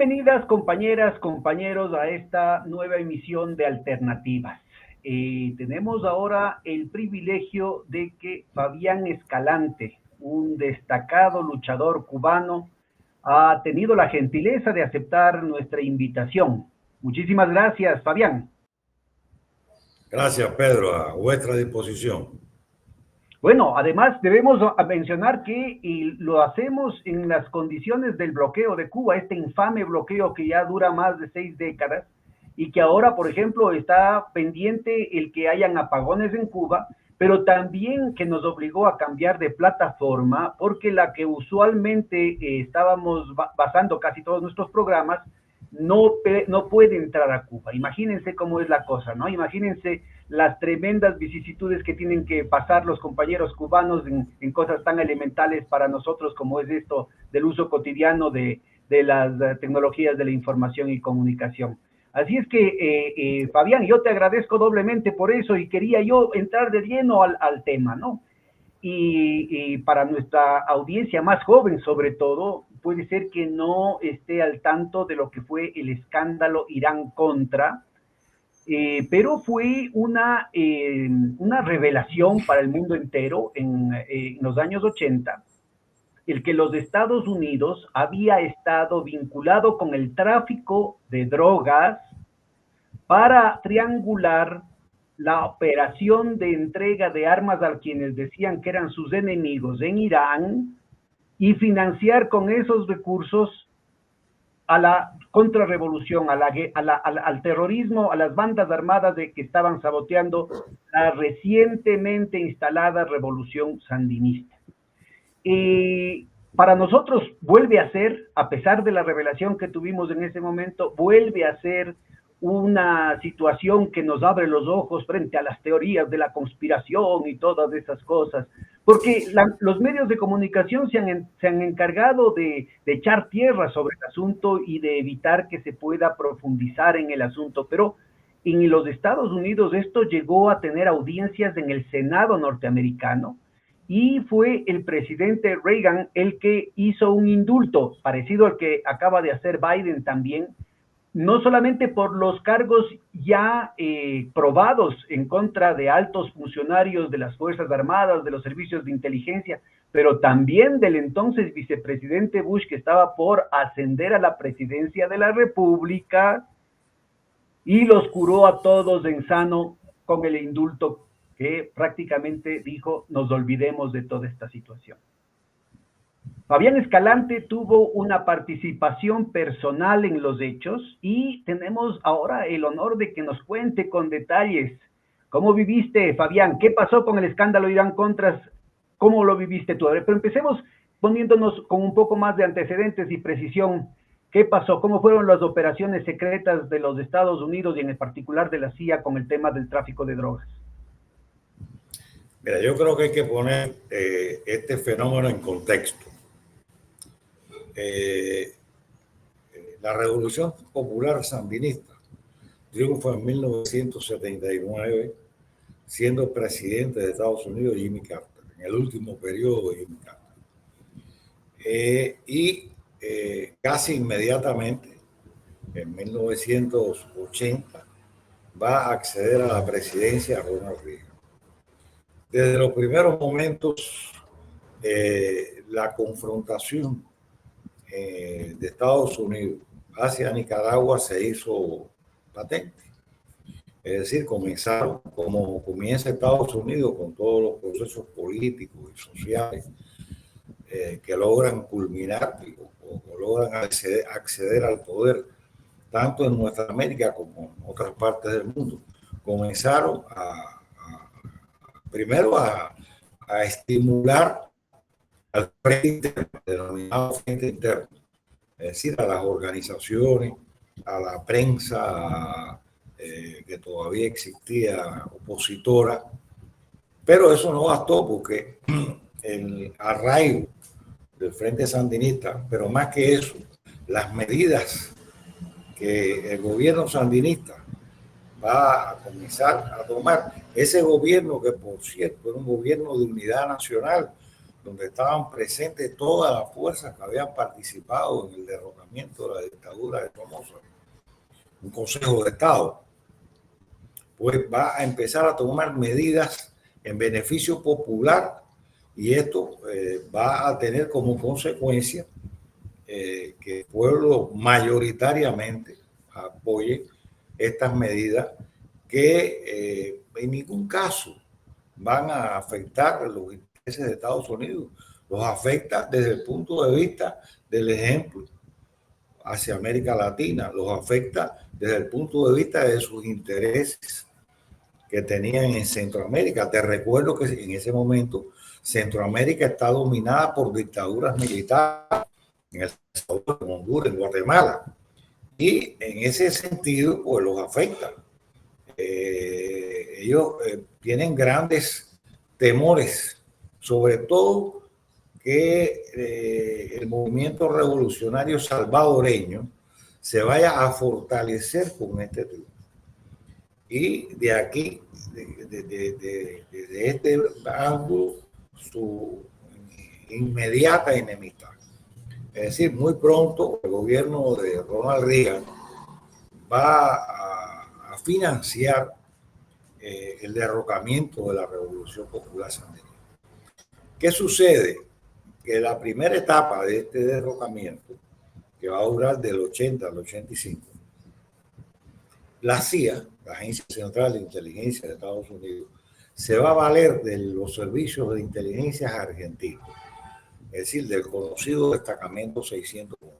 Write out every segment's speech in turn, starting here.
Bienvenidas compañeras, compañeros a esta nueva emisión de Alternativas. Tenemos ahora el privilegio de que Fabián Escalante, un destacado luchador cubano, ha tenido la gentileza de aceptar nuestra invitación. Muchísimas gracias, Fabián. Gracias, Pedro, a vuestra disposición. Bueno, además debemos mencionar que lo hacemos en las condiciones del bloqueo de Cuba, este infame bloqueo que ya dura más de 6 décadas y que ahora, por ejemplo, está pendiente el que hayan apagones en Cuba, pero también que nos obligó a cambiar de plataforma porque la que usualmente estábamos basando casi todos nuestros programas no puede entrar a Cuba. Imagínense cómo es la cosa, ¿no? Imagínense las tremendas vicisitudes que tienen que pasar los compañeros cubanos en cosas tan elementales para nosotros como es esto del uso cotidiano de las tecnologías de la información y comunicación. Así es que, Fabián, yo te agradezco doblemente por eso y quería yo entrar de lleno al tema, ¿no? Y para nuestra audiencia más joven, sobre todo, puede ser que no esté al tanto de lo que fue el escándalo Irán-Contra, pero fue una revelación para el mundo entero en los años 80, el que los Estados Unidos había estado vinculado con el tráfico de drogas para triangular la operación de entrega de armas a quienes decían que eran sus enemigos en Irán y financiar con esos recursos a la contrarrevolución, al terrorismo, a las bandas armadas que estaban saboteando la recientemente instalada revolución sandinista. Para nosotros vuelve a ser, a pesar de la revelación que tuvimos en ese momento, vuelve a ser una situación que nos abre los ojos frente a las teorías de la conspiración y todas esas cosas, porque los medios de comunicación se han encargado de echar tierra sobre el asunto y de evitar que se pueda profundizar en el asunto, pero en los Estados Unidos esto llegó a tener audiencias en el Senado norteamericano y fue el presidente Reagan el que hizo un indulto parecido al que acaba de hacer Biden también, no solamente por los cargos ya probados en contra de altos funcionarios de las Fuerzas Armadas, de los servicios de inteligencia, pero también del entonces vicepresidente Bush, que estaba por ascender a la presidencia de la República, y los curó a todos en sano con el indulto que prácticamente dijo, nos olvidemos de toda esta situación. Fabián Escalante tuvo una participación personal en los hechos y tenemos ahora el honor de que nos cuente con detalles. ¿Cómo viviste, Fabián? ¿Qué pasó con el escándalo Irán-Contras? ¿Cómo lo viviste tú? Pero empecemos poniéndonos con un poco más de antecedentes y precisión. ¿Qué pasó? ¿Cómo fueron las operaciones secretas de los Estados Unidos y en particular de la CIA con el tema del tráfico de drogas? Mira, yo creo que hay que poner este fenómeno en contexto. La Revolución Popular Sandinista triunfó en 1979, siendo presidente de Estados Unidos Jimmy Carter, en el último periodo de Jimmy Carter. Casi inmediatamente, en 1980, va a acceder a la presidencia Ronald Reagan. Desde los primeros momentos, la confrontación de Estados Unidos hacia Nicaragua se hizo patente. Es decir, comenzaron como comienza Estados Unidos con todos los procesos políticos y sociales que logran culminar o logran acceder al poder, tanto en nuestra América como en otras partes del mundo. Comenzaron primero a estimular al frente interno, denominado frente interno, es decir, a las organizaciones, a la prensa que todavía existía opositora, pero eso no bastó porque el arraigo del Frente Sandinista, pero más que eso, las medidas que el gobierno sandinista va a comenzar a tomar, ese gobierno que por cierto era un gobierno de unidad nacional, donde estaban presentes todas las fuerzas que habían participado en el derrocamiento de la dictadura de Somoza, un Consejo de Estado, pues va a empezar a tomar medidas en beneficio popular y esto va a tener como consecuencia que el pueblo mayoritariamente apoye estas medidas que en ningún caso van a afectar los intereses de Estados Unidos, los afecta desde el punto de vista del ejemplo hacia América Latina, los afecta desde el punto de vista de sus intereses que tenían en Centroamérica. Te recuerdo que en ese momento Centroamérica está dominada por dictaduras militares, en El Salvador, en Honduras, en Guatemala, y en ese sentido pues los afecta. Ellos tienen grandes temores, sobre todo que el movimiento revolucionario salvadoreño se vaya a fortalecer con este triunfo. Y de aquí, desde este ángulo, su inmediata enemistad. Es decir, muy pronto el gobierno de Ronald Reagan va a financiar el derrocamiento de la Revolución Popular Sandinista. ¿Qué sucede? Que la primera etapa de este derrocamiento, que va a durar del 80 al 85, la CIA, la Agencia Central de Inteligencia de Estados Unidos, se va a valer de los servicios de inteligencia argentinos, es decir, del conocido destacamento 601.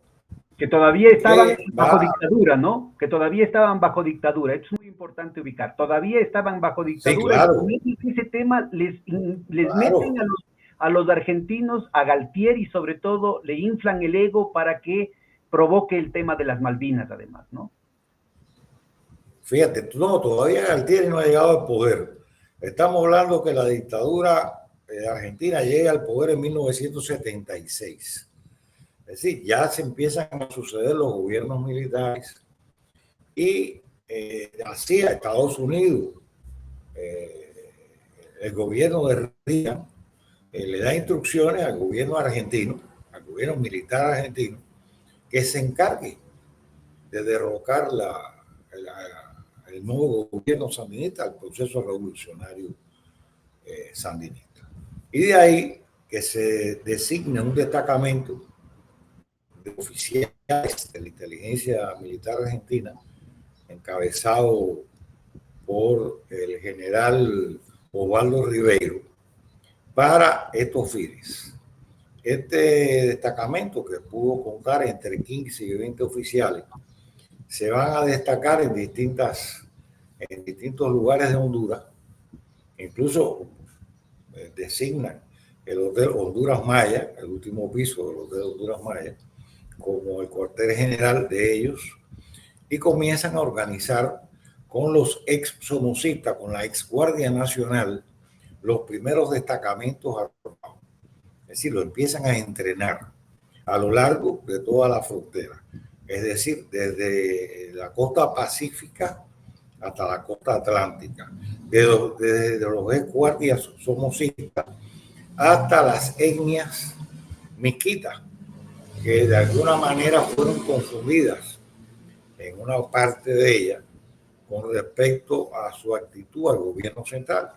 Que todavía estaban bajo dictadura, ¿no? Que todavía estaban bajo dictadura. Es muy importante ubicar. Todavía estaban bajo dictadura. Sí, claro. Y ese tema les Claro. meten a los argentinos, a Galtieri sobre todo, le inflan el ego para que provoque el tema de las Malvinas, además, ¿no? Fíjate, no, todavía Galtieri no ha llegado al poder. Estamos hablando que la dictadura argentina llega al poder en 1976. Es decir, ya se empiezan a suceder los gobiernos militares y así a Estados Unidos, el gobierno de Reagan le da instrucciones al gobierno argentino, al gobierno militar argentino, que se encargue de derrocar el nuevo gobierno sandinista, el proceso revolucionario sandinista. Y de ahí que se designe un destacamento de oficiales de la inteligencia militar argentina, encabezado por el general Osvaldo Ribeiro, para estos fines. Este destacamento, que pudo contar entre 15 y 20 oficiales, se van a destacar en distintos lugares de Honduras. Incluso designan el Hotel Honduras Maya, el último piso del Hotel Honduras Maya, como el cuartel general de ellos, y comienzan a organizar con los ex somocistas, con la ex Guardia Nacional, los primeros destacamentos armados. Es decir, lo empiezan a entrenar a lo largo de toda la frontera. Es decir, desde la costa pacífica hasta la costa atlántica, desde los ex guardias somocistas hasta las etnias miskitas, que de alguna manera fueron confundidas en una parte de ellas con respecto a su actitud al gobierno central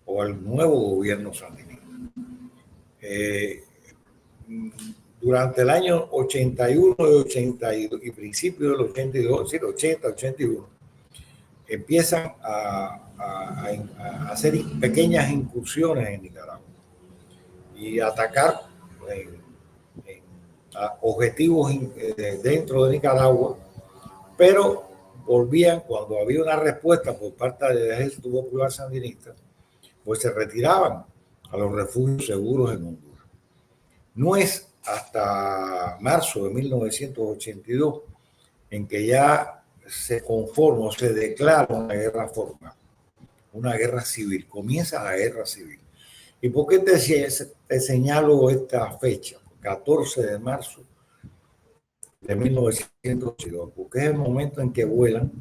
o al nuevo gobierno sandinista. Durante el año 81 y 82 y principio del 82, es decir, 80, 81, empiezan a hacer pequeñas incursiones en Nicaragua y atacar a objetivos dentro de Nicaragua, pero volvían cuando había una respuesta por parte del Ejército Popular Sandinista, pues se retiraban a los refugios seguros en Honduras. No es hasta marzo de 1982 en que ya se conforma o se declara una guerra formal, una guerra civil, comienza la guerra civil. ¿Y por qué te señalo esta fecha? 14 de marzo de 1982, porque es el momento en que vuelan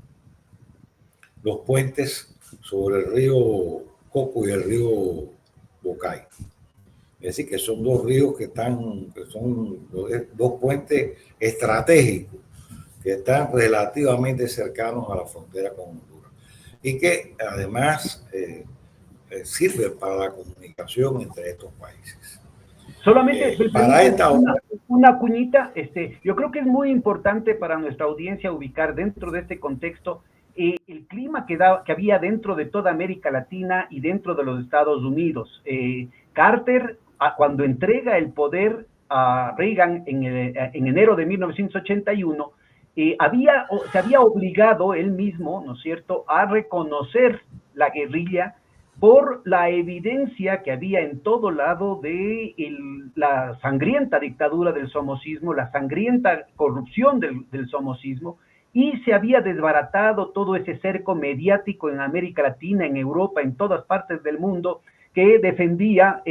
los puentes sobre el río Coco y el río Bocay. Es decir, que son dos ríos que son dos puentes estratégicos que están relativamente cercanos a la frontera con Honduras y que además sirven para la comunicación entre estos países. Solamente Para esta una cuñita, yo creo que es muy importante para nuestra audiencia ubicar dentro de este contexto el clima que había dentro de toda América Latina y dentro de los Estados Unidos. Carter, cuando entrega el poder a Reagan en enero de 1981, se había obligado él mismo, ¿no es cierto?, a reconocer la guerrilla por la evidencia que había en todo lado de la sangrienta dictadura del somocismo, la sangrienta corrupción del somocismo, y se había desbaratado todo ese cerco mediático en América Latina, en Europa, en todas partes del mundo, que defendía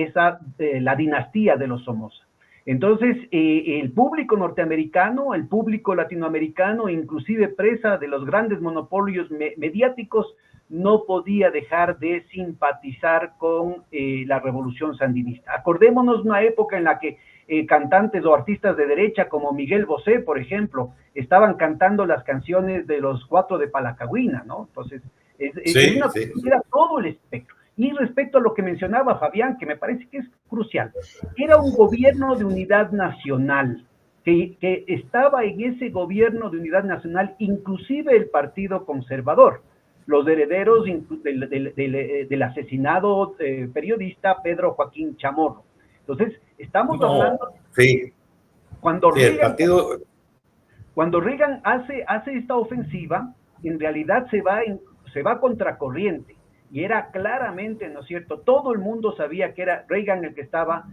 la dinastía de los Somoza. Entonces, el público norteamericano, el público latinoamericano, inclusive presa de los grandes monopolios mediáticos, no podía dejar de simpatizar con la revolución sandinista. Acordémonos una época en la que cantantes o artistas de derecha como Miguel Bosé, por ejemplo, estaban cantando las canciones de los Cuatro de Palacagüina, ¿no? Entonces, era todo el espectro. Y respecto a lo que mencionaba Fabián, que me parece que es crucial, era un gobierno de unidad nacional, que estaba en ese gobierno de unidad nacional inclusive el Partido Conservador, los herederos del asesinado periodista Pedro Joaquín Chamorro. Entonces, estamos hablando... Sí, cuando sí, el partido... Cuando Reagan hace esta ofensiva, en realidad se va contracorriente. Y era claramente, ¿no es cierto? Todo el mundo sabía que era Reagan el que estaba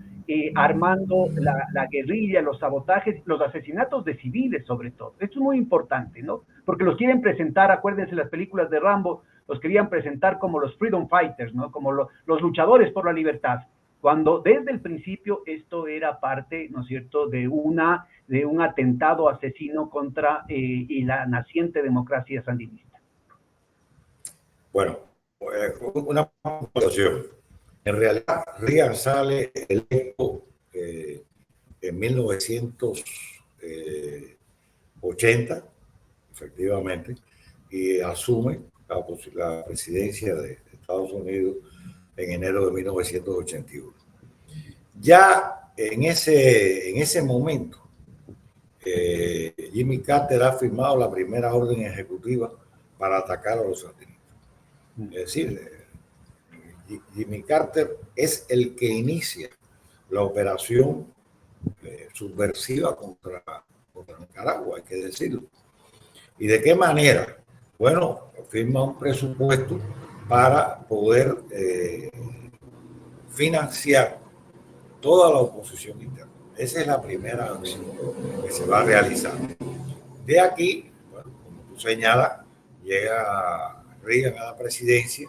armando la guerrilla, los sabotajes, los asesinatos de civiles sobre todo. Esto es muy importante, ¿no? Porque los quieren presentar, acuérdense las películas de Rambo, los querían presentar como los freedom fighters, ¿no? Como los luchadores por la libertad. Cuando desde el principio esto era parte, ¿no es cierto?, de un atentado asesino contra la naciente democracia sandinista. Bueno, una situación. En realidad, Reagan sale electo en 1980, efectivamente, y asume la presidencia de Estados Unidos en enero de 1981. Ya en ese momento, Jimmy Carter ha firmado la primera orden ejecutiva para atacar a los sandinistas. Es decir, Jimmy Carter es el que inicia la operación subversiva contra Nicaragua, hay que decirlo. ¿Y de qué manera? Bueno, firma un presupuesto para poder financiar toda la oposición interna. Esa es la primera acción que se va a realizar. De aquí, bueno, como tú señalas, llega Reagan a la presidencia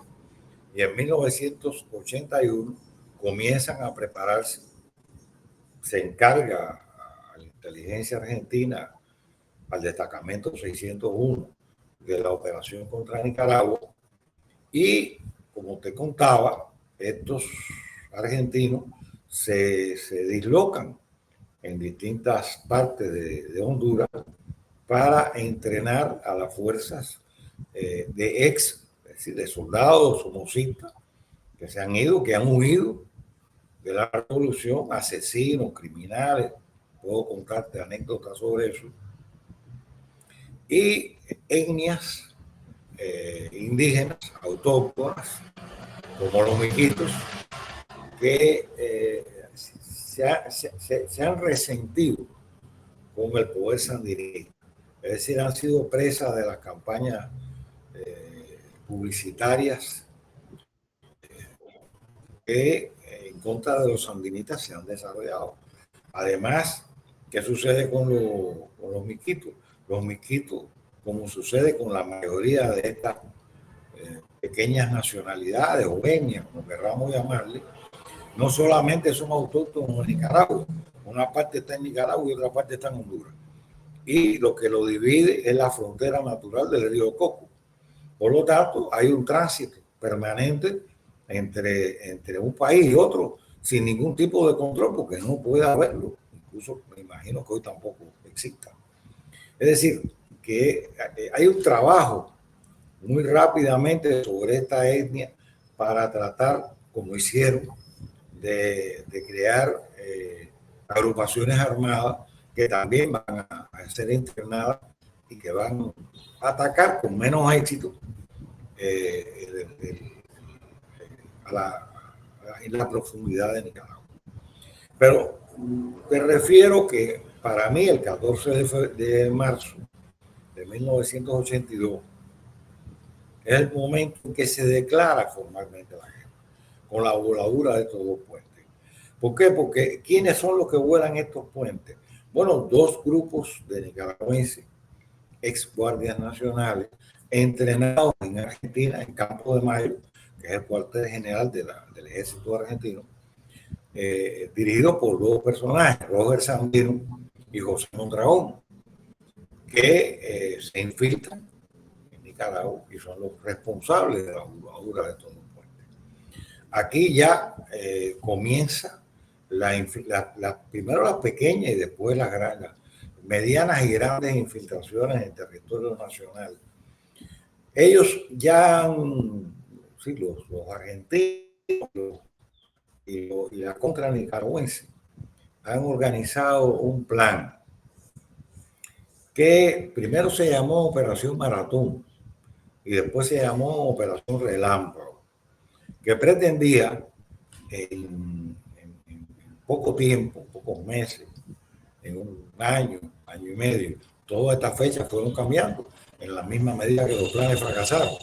y en 1981 comienzan a prepararse, se encarga a la inteligencia argentina, al destacamento 601 de la operación contra Nicaragua, y como te contaba, estos argentinos se dislocan en distintas partes de Honduras para entrenar a las fuerzas es decir, de soldados somocistas que se han ido, que han huido de la revolución, asesinos, criminales, puedo contarte anécdotas sobre eso, y etnias indígenas, autóctonas, como los miquitos, que se han resentido con el poder sandinista. Es decir, han sido presas de las campañas publicitarias que en contra de los sandinistas se han desarrollado. Además, ¿qué sucede con los miquitos? Los miquitos, como sucede con la mayoría de estas pequeñas nacionalidades o etnias, como queramos llamarle, no solamente son autóctonos de Nicaragua, una parte está en Nicaragua y otra parte está en Honduras. Y lo que lo divide es la frontera natural del río Coco. Por lo tanto, hay un tránsito permanente entre un país y otro, sin ningún tipo de control, porque no puede haberlo. Incluso me imagino que hoy tampoco exista. Es decir, que hay un trabajo muy rápidamente sobre esta etnia para tratar, como hicieron, de crear agrupaciones armadas que también van a ser internadas y que van a atacar con menos éxito en la profundidad de Nicaragua. Pero te refiero que para mí el 14 de marzo de 1982 es el momento en que se declara formalmente la guerra, con la voladura de estos dos puentes. ¿Por qué? Porque ¿quiénes son los que vuelan estos puentes? Bueno, dos grupos de nicaragüenses, ex guardias nacionales, entrenados en Argentina, en Campo de Mayo, que es el cuartel general del ejército argentino, dirigido por dos personajes, Roger Sandino y José Mondragón, que se infiltran en Nicaragua y son los responsables de la voladura de estos dos puentes. Aquí ya comienza primero las pequeñas y después las grandes, medianas y grandes infiltraciones en el territorio nacional. Ellos ya, sí, los argentinos y la contra nicaragüense han organizado un plan que primero se llamó Operación Maratón y después se llamó Operación Relámpago, que pretendía en poco tiempo, pocos meses, en un año, año y medio, todas estas fechas fueron cambiando en la misma medida que los planes fracasaron.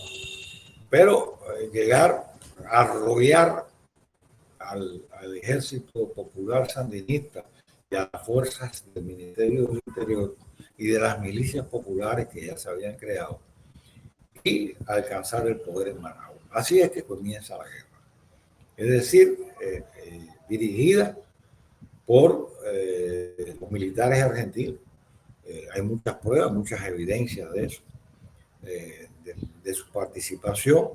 Pero llegar a arrollar al Ejército Popular Sandinista y a las fuerzas del Ministerio del Interior y de las milicias populares que ya se habían creado y alcanzar el poder en Managua. Así es que comienza la guerra. Es decir, dirigida por los militares argentinos. Hay muchas pruebas, muchas evidencias de eso, de su participación,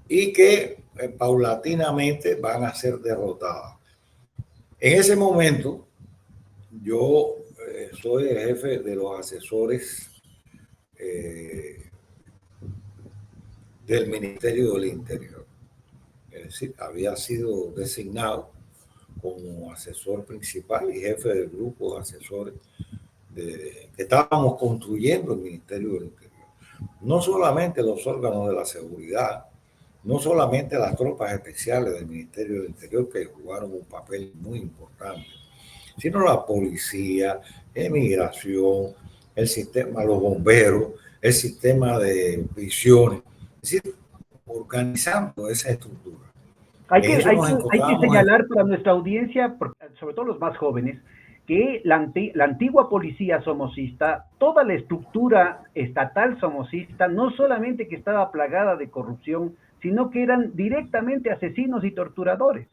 y que paulatinamente van a ser derrotadas. En ese momento, yo soy el jefe de los asesores del Ministerio del Interior. Es decir, había sido designado como asesor principal y jefe del grupo de asesores que estábamos construyendo el Ministerio del Interior. No solamente los órganos de la seguridad, no solamente las tropas especiales del Ministerio del Interior, que jugaron un papel muy importante, sino la policía, emigración, el sistema, los bomberos, el sistema de prisiones, es decir, organizando esa estructura. Hay que señalar para nuestra audiencia, sobre todo los más jóvenes, que la antigua policía somocista, toda la estructura estatal somocista, no solamente que estaba plagada de corrupción, sino que eran directamente asesinos y torturadores.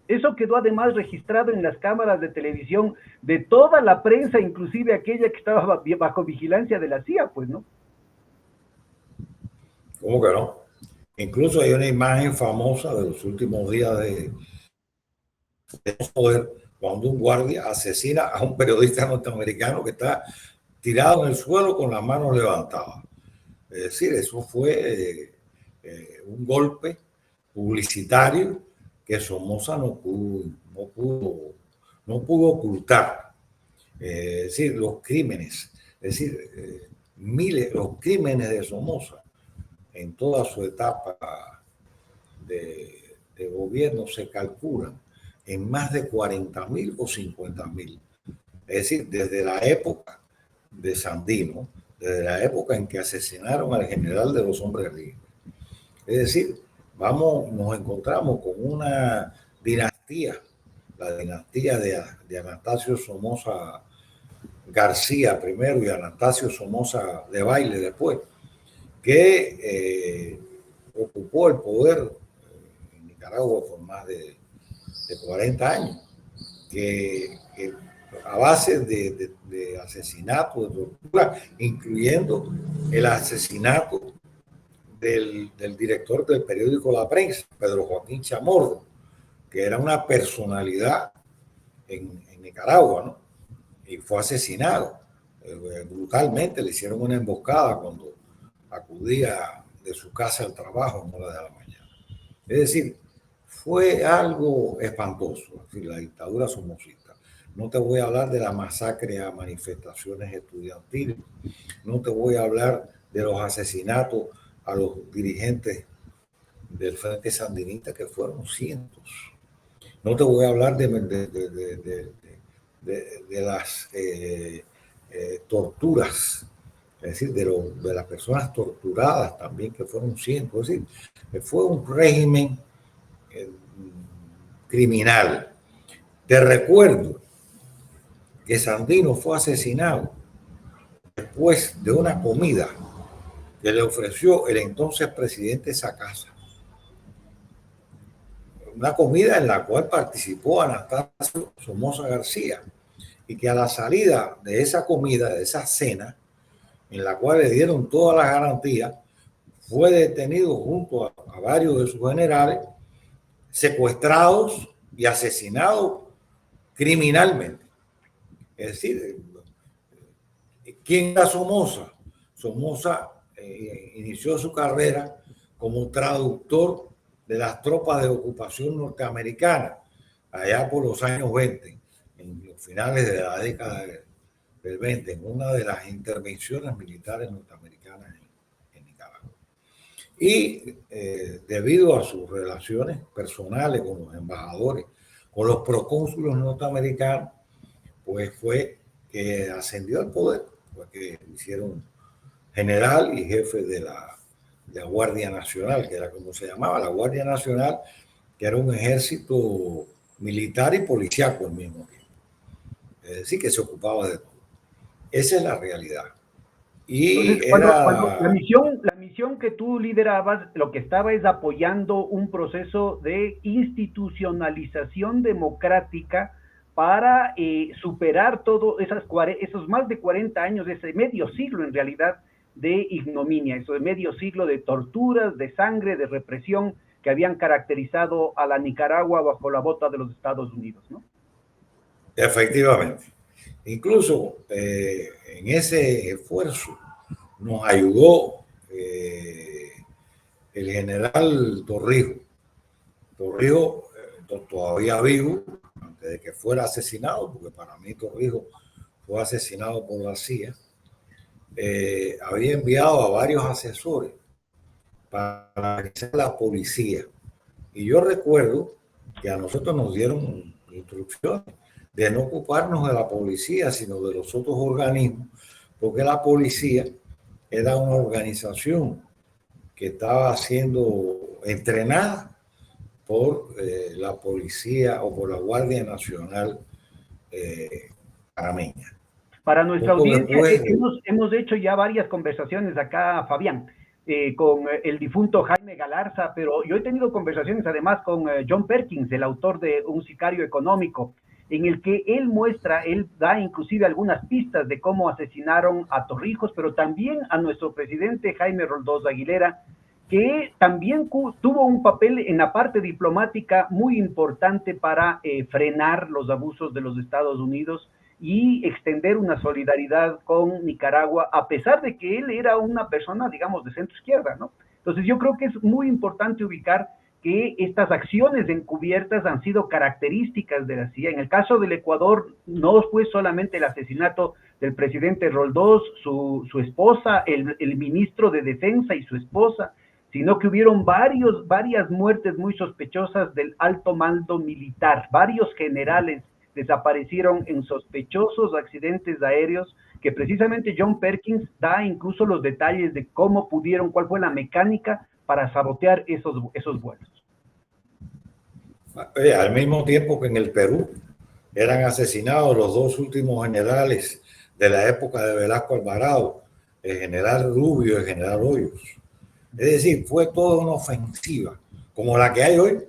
Eso quedó además registrado en las cámaras de televisión de toda la prensa, inclusive aquella que estaba bajo vigilancia de la CIA, pues, ¿no? ¿Cómo que no? Incluso hay una imagen famosa de los últimos días de poder, cuando un guardia asesina a un periodista norteamericano que está tirado en el suelo con las manos levantadas. Es decir, eso fue un golpe publicitario que Somoza no pudo ocultar. Es decir, los crímenes, es decir, los crímenes de Somoza en toda su etapa de gobierno se calculan en más de 40.000 o 50.000. Es decir, desde la época de Sandino, desde la época en que asesinaron al general de los Hombres Libres. Es decir, nos encontramos con una dinastía, la dinastía de Anastasio Somoza García primero y Anastasio Somoza de Baile después, que ocupó el poder en Nicaragua por más de 40 años, que a base de asesinato, de tortura, incluyendo el asesinato del director del periódico La Prensa, Pedro Joaquín Chamorro, que que era una personalidad en Nicaragua, ¿no? Y fue asesinado. Brutalmente le hicieron una emboscada cuando acudía de su casa al trabajo en horas de la mañana. Es decir, fue algo espantoso, es decir, la dictadura somocista. No te voy a hablar de la masacre a manifestaciones estudiantiles, no te voy a hablar de los asesinatos a los dirigentes del Frente Sandinista, que fueron cientos. No te voy a hablar de las torturas, es decir, de las personas torturadas también, que fueron cientos. Es decir, fue un régimen criminal. Te recuerdo que Sandino fue asesinado después de una comida que le ofreció el entonces presidente Sacasa. Una comida en la cual participó Anastasio Somoza García, y que a la salida de esa comida, de esa cena, en la cual le dieron todas las garantías, fue detenido junto a varios de sus generales, secuestrados y asesinados criminalmente. Es decir, ¿quién era Somoza? Somoza inició su carrera como traductor de las tropas de ocupación norteamericana, allá por los años 20, en los finales de la década del 20, en una de las intervenciones militares norteamericanas en Nicaragua. Y debido a sus relaciones personales con los embajadores, con los procónsulos norteamericanos, pues fue que ascendió al poder, fue que hicieron general y jefe de la Guardia Nacional, que era como se llamaba, la Guardia Nacional, que era un ejército militar y policíaco al mismo tiempo. Es decir, que se ocupaba de todo. Esa es la realidad. Y entonces, cuando la misión que tú liderabas, lo que estaba es apoyando un proceso de institucionalización democrática para superar todo esos más de 40 años, ese medio siglo en realidad de ignominia, eso de medio siglo de torturas, de sangre, de represión que habían caracterizado a la Nicaragua bajo la bota de los Estados Unidos, ¿no? Efectivamente. Incluso en ese esfuerzo nos ayudó el general Torrijos. Torrijos, todavía vivo, antes de que fuera asesinado, porque para mí Torrijos fue asesinado por la CIA, había enviado a varios asesores para realizar la policía. Y yo recuerdo que a nosotros nos dieron instrucciones de no ocuparnos de la policía, sino de los otros organismos, porque la policía era una organización que estaba siendo entrenada por la policía o por la Guardia Nacional panameña. Para nuestra audiencia, hemos hecho ya varias conversaciones acá, Fabián, con el difunto Jaime Galarza, pero yo he tenido conversaciones además con John Perkins, el autor de Un sicario económico, en el que él da inclusive algunas pistas de cómo asesinaron a Torrijos, pero también a nuestro presidente Jaime Roldós Aguilera, que también tuvo un papel en la parte diplomática muy importante para frenar los abusos de los Estados Unidos y extender una solidaridad con Nicaragua, a pesar de que él era una persona, digamos, de centro izquierda, ¿no? Entonces yo creo que es muy importante ubicar que estas acciones encubiertas han sido características de la CIA. En el caso del Ecuador, no fue solamente el asesinato del presidente Roldós, su esposa, el ministro de Defensa y su esposa, sino que hubieron varias muertes muy sospechosas del alto mando militar. Varios generales desaparecieron en sospechosos accidentes aéreos que precisamente John Perkins da incluso los detalles de cómo pudieron, cuál fue la mecánica para sabotear esos vuelos. Al mismo tiempo que en el Perú eran asesinados los dos últimos generales de la época de Velasco Alvarado, el general Rubio y el general Hoyos. Es decir, fue toda una ofensiva, como la que hay hoy,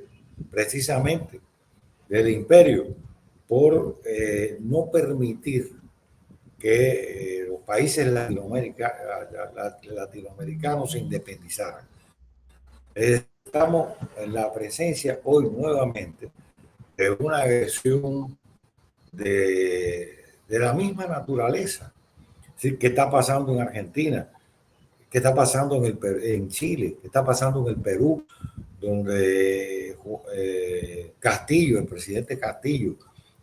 precisamente, del imperio, por no permitir que los países latinoamericanos se independizaran. Estamos en la presencia hoy nuevamente de una agresión de la misma naturaleza. Es decir, ¿qué está pasando en Argentina? ¿Qué está pasando en Chile? ¿Qué está pasando en el Perú? Donde Castillo, el presidente Castillo,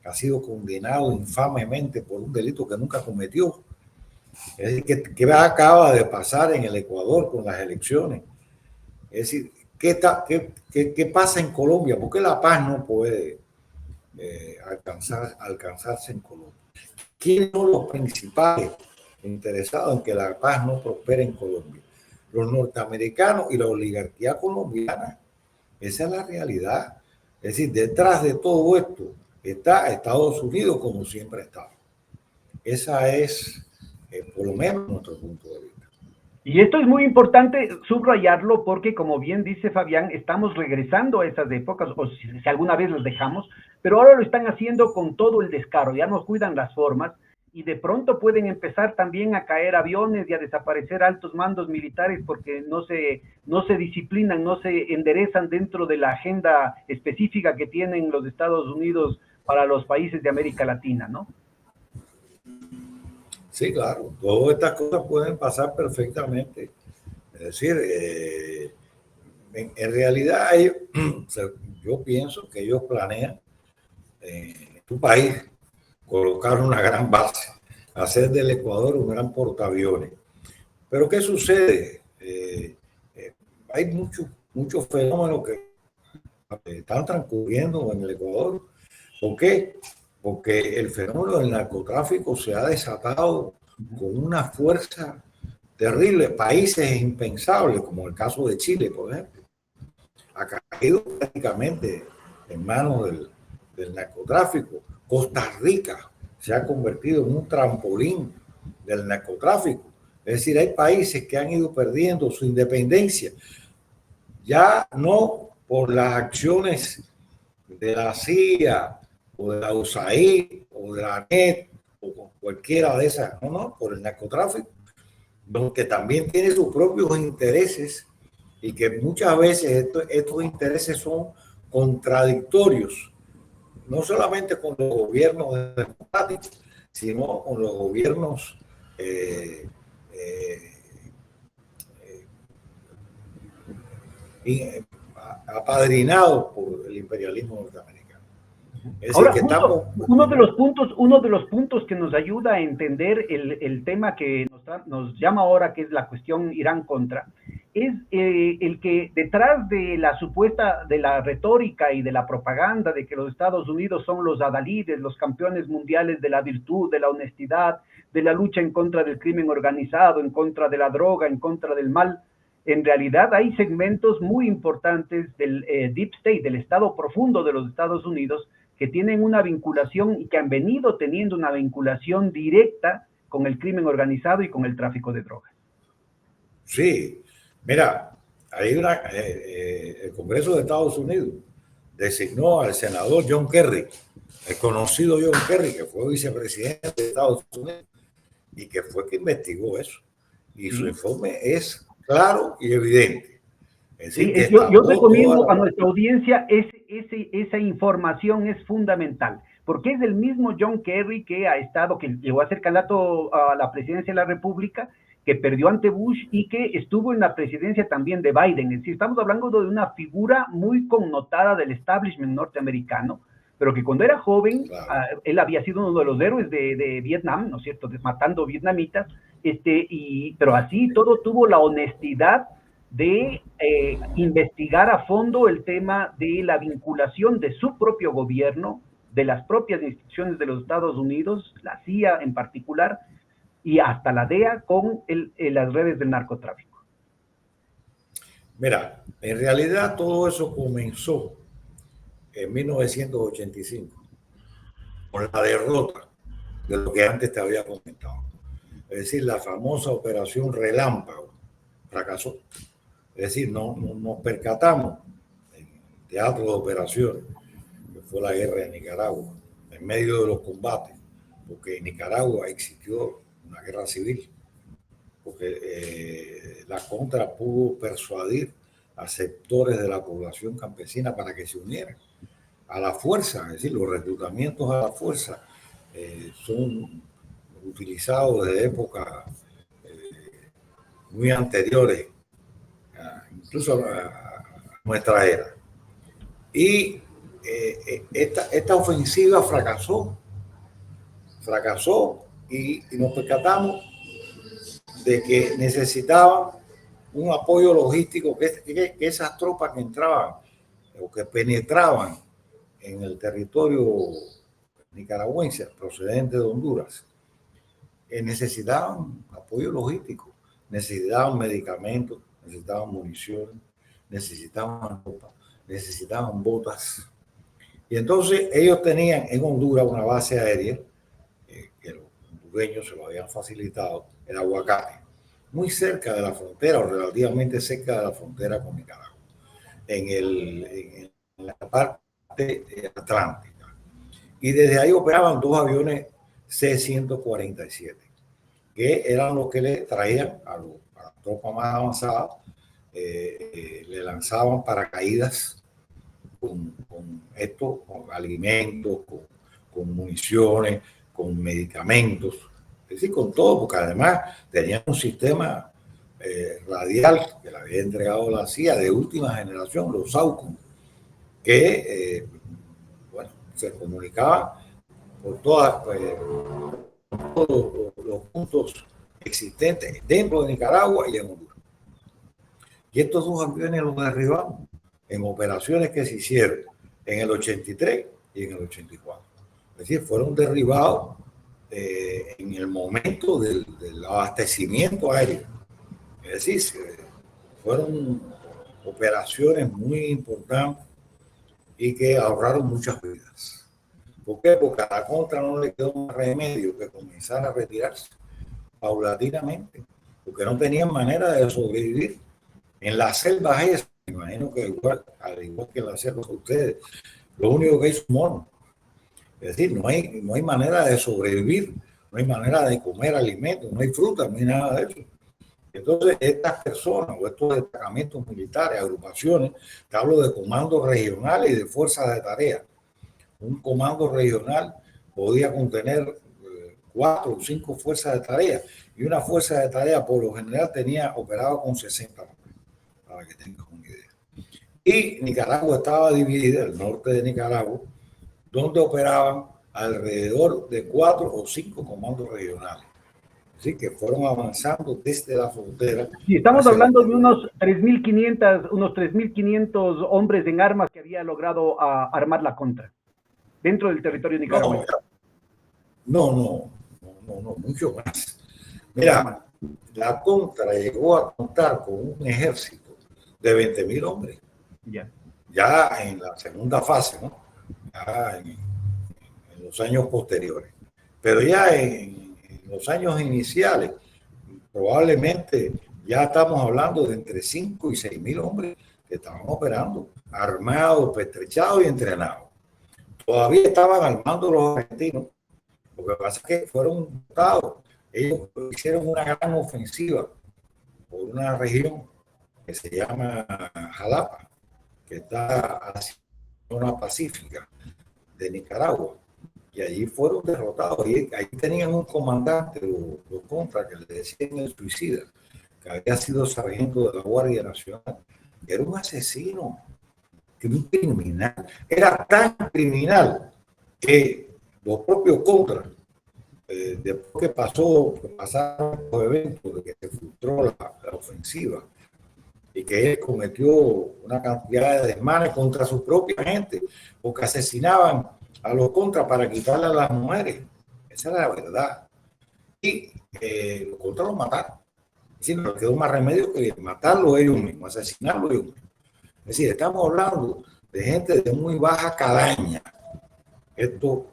ha sido condenado infamemente por un delito que nunca cometió. Es decir, ¿qué acaba de pasar en el Ecuador con las elecciones? Es decir, ¿qué pasa en Colombia? ¿Por qué la paz no puede alcanzarse en Colombia? ¿Quiénes son los principales interesados en que la paz no prospere en Colombia? Los norteamericanos y la oligarquía colombiana. Esa es la realidad. Es decir, detrás de todo esto está Estados Unidos como siempre ha estado. Esa es, por lo menos, nuestro punto de vista. Y esto es muy importante subrayarlo porque, como bien dice Fabián, estamos regresando a esas épocas, o si alguna vez las dejamos, pero ahora lo están haciendo con todo el descaro, ya nos cuidan las formas y de pronto pueden empezar también a caer aviones y a desaparecer altos mandos militares porque no se disciplinan, no se enderezan dentro de la agenda específica que tienen los Estados Unidos para los países de América Latina, ¿no? Sí, claro, todas estas cosas pueden pasar perfectamente. Es decir, en realidad yo pienso que ellos planean en tu país colocar una gran base, hacer del Ecuador un gran portaaviones. Pero ¿qué sucede? Hay muchos fenómenos que están transcurriendo en el Ecuador. ¿Por qué? Porque el fenómeno del narcotráfico se ha desatado con una fuerza terrible. Países impensables, como el caso de Chile, por ejemplo, ha caído prácticamente en manos del narcotráfico. Costa Rica se ha convertido en un trampolín del narcotráfico. Es decir, hay países que han ido perdiendo su independencia, ya no por las acciones de la CIA o de la USAID o de la NET o cualquiera de esas, no, por el narcotráfico, que también tiene sus propios intereses y que muchas veces estos intereses son contradictorios, no solamente con los gobiernos democráticos, sino con los gobiernos eh, eh, apadrinados por el imperialismo norteamericano. Es decir, Ahora, que justo, estamos... uno de los puntos que nos ayuda a entender el tema que nos llama ahora, que es la cuestión Irán-Contra, es el que detrás de la supuesta, de la retórica y de la propaganda de que los Estados Unidos son los adalides, los campeones mundiales de la virtud, de la honestidad, de la lucha en contra del crimen organizado, en contra de la droga, en contra del mal, en realidad hay segmentos muy importantes del Deep State, del Estado profundo de los Estados Unidos, que tienen una vinculación y que han venido teniendo una vinculación directa con el crimen organizado y con el tráfico de drogas. Sí, mira, el Congreso de Estados Unidos designó al senador John Kerry, el conocido John Kerry, que fue vicepresidente de Estados Unidos y que fue quien investigó eso. Y su informe es claro y evidente. Es decir, que yo recomiendo a nuestra audiencia esa información es fundamental, porque es el mismo John Kerry que ha estado, que llegó a ser candidato a la presidencia de la República, que perdió ante Bush y que estuvo en la presidencia también de Biden. Es decir, estamos hablando de una figura muy connotada del establishment norteamericano, pero que cuando era joven, claro, él había sido uno de los héroes de Vietnam, ¿no es cierto?, matando vietnamitas, pero así todo tuvo la honestidad de investigar a fondo el tema de la vinculación de su propio gobierno, de las propias instituciones de los Estados Unidos, la CIA en particular, y hasta la DEA con las redes del narcotráfico. Mira, en realidad todo eso comenzó en 1985 con la derrota de lo que antes te había comentado. Es decir, la famosa operación Relámpago fracasó. Es decir, no nos percatamos en teatro de operaciones, que fue la guerra de Nicaragua, en medio de los combates, porque en Nicaragua existió una guerra civil, porque la Contra pudo persuadir a sectores de la población campesina para que se unieran. a la fuerza, es decir, los reclutamientos a la fuerza son utilizados desde épocas muy anteriores, incluso a nuestra era. Y esta ofensiva fracasó y nos percatamos de que necesitaban un apoyo logístico, que esas tropas que entraban o que penetraban en el territorio nicaragüense procedente de Honduras, necesitaban apoyo logístico, necesitaban medicamentos, necesitaban municiones, necesitaban ropa, necesitaban botas. Y entonces ellos tenían en Honduras una base aérea que los hondureños se lo habían facilitado, el Aguacate, muy cerca de la frontera o relativamente cerca de la frontera con Nicaragua, en la parte atlántica. Y desde ahí operaban 2 aviones C-147, que eran los que le traían a la tropa más avanzada, le lanzaban paracaídas con alimentos, con municiones, con medicamentos, es decir, con todo, porque además tenían un sistema radial que le había entregado la CIA de última generación, los SAUCOM, que bueno, se comunicaban por todos los puntos existentes dentro de Nicaragua y en Honduras. Y estos 2 aviones los derribamos en operaciones que se hicieron en el 83 y en el 84. Es decir, fueron derribados en el momento del abastecimiento aéreo. Es decir, fueron operaciones muy importantes y que ahorraron muchas vidas. ¿Por qué? Porque a la contra no le quedó más remedio que comenzar a retirarse paulatinamente, porque no tenían manera de sobrevivir. En las selvas esas, me imagino que al igual que en las selvas de ustedes, lo único que hay es mono. Es decir, no hay manera de sobrevivir, no hay manera de comer alimentos, no hay fruta, no hay nada de eso. Entonces, estas personas o estos destacamentos militares, agrupaciones, te hablo de comandos regionales y de fuerzas de tarea. Un comando regional podía contener 4 o 5 fuerzas de tarea, y una fuerza de tarea por lo general operaba con 60 hombres, para que tengas una idea. Y Nicaragua estaba dividida, el norte de Nicaragua, donde operaban alrededor de 4 o 5 comandos regionales. Así que fueron avanzando desde la frontera. Sí, estamos hablando de unos 3.500 hombres en armas que había logrado armar la contra dentro del territorio nicaragüense. No, mucho más. Mira, la contra llegó a contar con un ejército de 20.000 hombres. Ya en la segunda fase, ¿no? Ya en los años posteriores. Pero ya en los años iniciales, probablemente ya estamos hablando de entre 5 y 6.000 hombres que estaban operando, armados, pertrechados y entrenados. Todavía estaban armando los argentinos. Lo que pasa es que fueron votados. Ellos hicieron una gran ofensiva por una región que se llama Jalapa, que está a la zona pacífica de Nicaragua. Y allí fueron derrotados. Y ahí tenían un comandante, los contras, que le decían el suicida, que había sido sargento de la Guardia Nacional. Era un asesino, que un criminal. Era tan criminal que los propios contras, después que pasaron los eventos de que se frustró la ofensiva y que él cometió una cantidad de desmanes contra su propia gente, porque asesinaban a los contras para quitarle a las mujeres. Esa era la verdad. Y los contras los mataron. Es decir, no les quedó más remedio que matarlo ellos mismos, asesinarlo ellos mismos. Es decir, estamos hablando de gente de muy baja calaña. Estos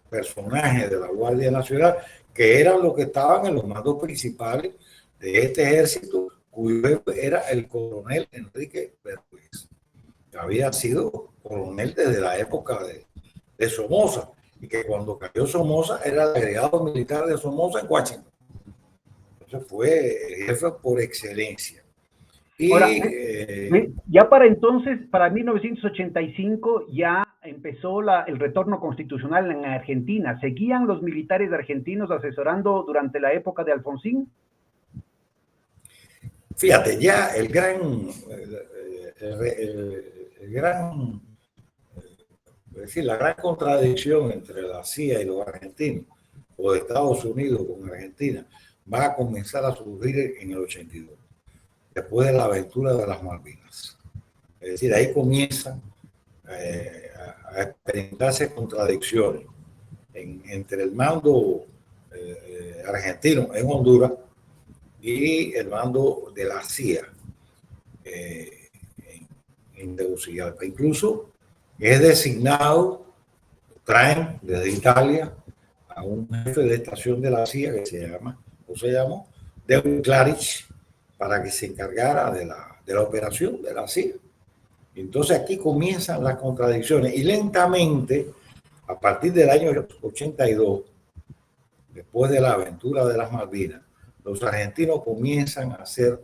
personajes de la Guardia Nacional, que eran los que estaban en los mandos principales de este ejército, cuyo jefe era el coronel Enrique Berruiz, que había sido coronel desde la época de Somoza, y que cuando cayó Somoza era el agregado militar de Somoza en Washington. Entonces fue el jefe por excelencia. Y ahora, ya para entonces, para 1985, ya empezó el retorno constitucional en Argentina, ¿seguían los militares argentinos asesorando durante la época de Alfonsín? Fíjate, ya el gran, es decir, la gran contradicción entre la CIA y los argentinos, o de Estados Unidos con Argentina, va a comenzar a surgir en el 82, después de la aventura de las Malvinas. Es decir, ahí comienzan a experimentarse contradicciones entre el mando argentino en Honduras y el mando de la CIA en Tegucigalpa. Incluso es designado, traen desde Italia a un jefe de estación de la CIA que se llamó Deus Clarich, para que se encargara de la operación de la CIA. Entonces aquí comienzan las contradicciones y lentamente, a partir del año 82, después de la aventura de las Malvinas, los argentinos comienzan a ser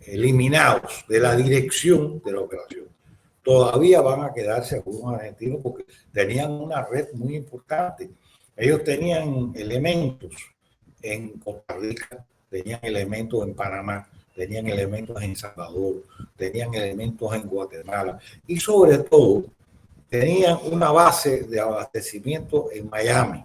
eliminados de la dirección de la operación. Todavía van a quedarse algunos argentinos porque tenían una red muy importante. Ellos tenían elementos en Costa Rica, tenían elementos en Panamá, tenían elementos en Salvador, tenían elementos en Guatemala y sobre todo tenían una base de abastecimiento en Miami,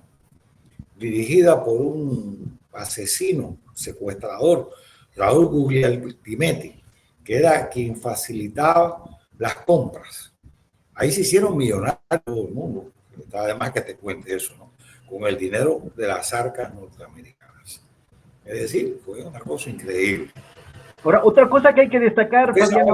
dirigida por un asesino, secuestrador, Raúl Guglielminetti, que era quien facilitaba las compras. Ahí se hicieron millonarios todo el mundo. Además que te cuente eso, ¿no? Con el dinero de las arcas norteamericanas. Es decir, fue una cosa increíble. Ahora, otra cosa que hay que destacar, Fabián,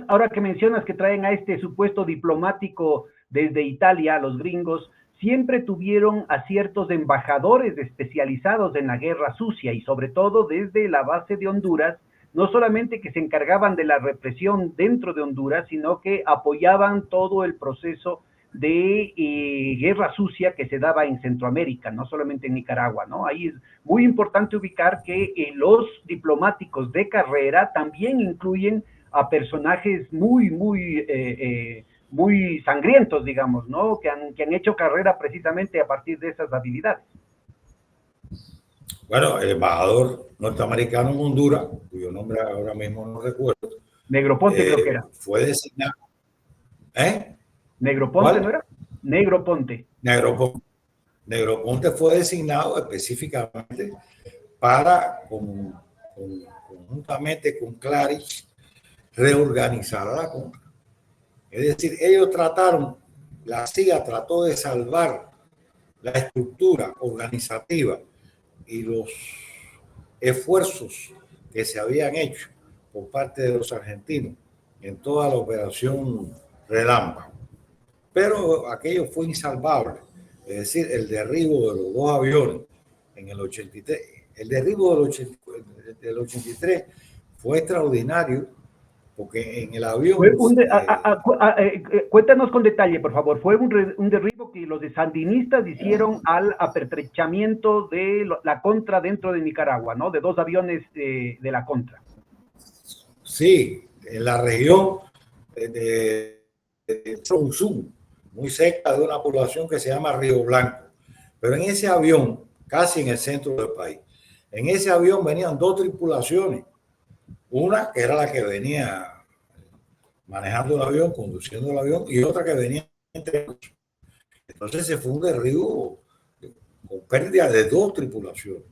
ahora que mencionas que traen a este supuesto diplomático desde Italia, los gringos, siempre tuvieron a ciertos embajadores especializados en la guerra sucia y sobre todo desde la base de Honduras, no solamente que se encargaban de la represión dentro de Honduras, sino que apoyaban todo el proceso de guerra sucia que se daba en Centroamérica, no solamente en Nicaragua, ¿no? Ahí es muy importante ubicar que los diplomáticos de carrera también incluyen a personajes muy sangrientos, digamos, ¿no? Que han hecho carrera precisamente a partir de esas habilidades. Bueno, el embajador norteamericano en Honduras, cuyo nombre ahora mismo no recuerdo. Negroponte creo que era. Fue designado. Negroponte, ¿no era? Negroponte. Negroponte fue designado específicamente para, conjuntamente con Clarich, reorganizar la compra. Es decir, ellos la CIA trató de salvar la estructura organizativa y los esfuerzos que se habían hecho por parte de los argentinos en toda la operación Relámpago. Pero aquello fue insalvable. Es decir, el derribo de los dos aviones en el 83, el derribo del 83 fue extraordinario porque en el avión... Cuéntanos con detalle, por favor. Fue un derribo que los sandinistas hicieron al apertrechamiento de la Contra dentro de Nicaragua, ¿no? De dos aviones de la Contra. Sí, en la región de Tromsø, muy cerca de una población que se llama Río Blanco. Pero en ese avión, casi en el centro del país, en ese avión venían dos tripulaciones. Una que era la que venía manejando el avión, conduciendo el avión, y otra que venía entre ellos. Entonces se fue un derribo con pérdida de dos tripulaciones.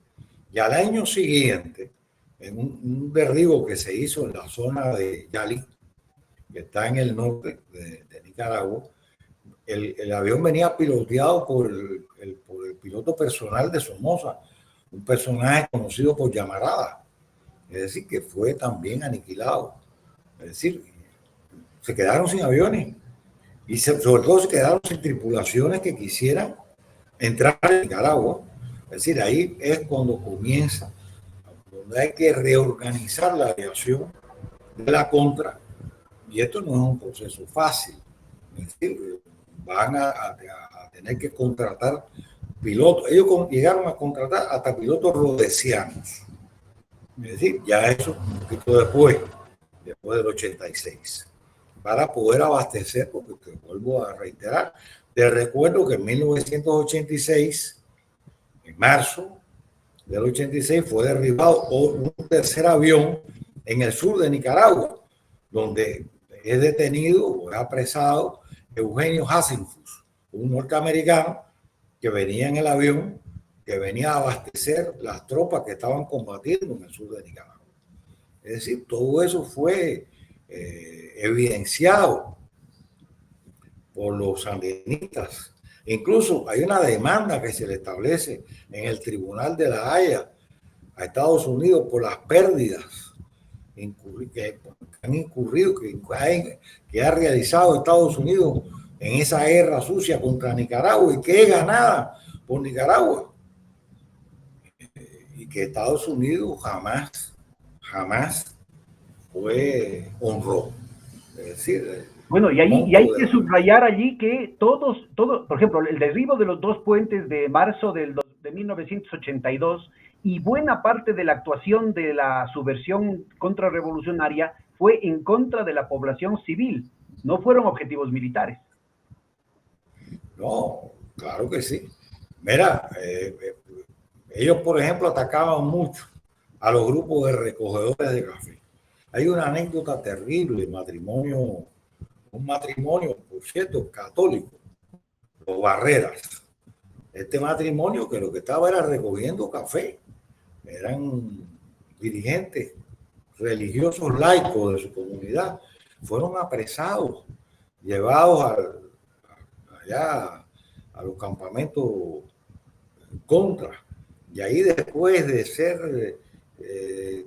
Y al año siguiente, en un derribo que se hizo en la zona de Yali, que está en el norte de Nicaragua, el avión venía piloteado por el piloto personal de Somoza, un personaje conocido por llamarada. Es decir, que fue también aniquilado. Es decir, se quedaron sin aviones y sobre todo se quedaron sin tripulaciones que quisieran entrar en Nicaragua. Es decir, ahí es cuando comienza, donde hay que reorganizar la aviación de la Contra, y esto no es un proceso fácil. Es decir, van a tener que contratar pilotos. Ellos llegaron a contratar hasta pilotos rodesianos. Es decir, ya eso un poquito después del 86. para poder abastecer, porque te vuelvo a reiterar, te recuerdo que en 1986, en marzo del 86, fue derribado un tercer avión en el sur de Nicaragua, donde es detenido o es apresado Eugenio Hasenfus, un norteamericano que venía en el avión, que venía a abastecer las tropas que estaban combatiendo en el sur de Nicaragua. Es decir, todo eso fue evidenciado por los sandinistas. Incluso hay una demanda que se le establece en el Tribunal de la Haya a Estados Unidos por las pérdidas que han incurrido, que ha realizado Estados Unidos en esa guerra sucia contra Nicaragua y que es ganada por Nicaragua. Y que Estados Unidos jamás honró. Es decir, bueno, y hay que subrayar allí que todos, por ejemplo, el derribo de los 2 puentes de marzo de 1982 y buena parte de la actuación de la subversión contrarrevolucionaria fue en contra de la población civil, no fueron objetivos militares. No, claro que sí. Mira, ellos, por ejemplo, atacaban mucho a los grupos de recogedores de café. Hay una anécdota terrible, un matrimonio, por cierto, católico, los Barreras. Este matrimonio que lo que estaba era recogiendo café. Eran dirigentes religiosos laicos de su comunidad. Fueron apresados, llevados allá a los campamentos contra. Y ahí, después de ser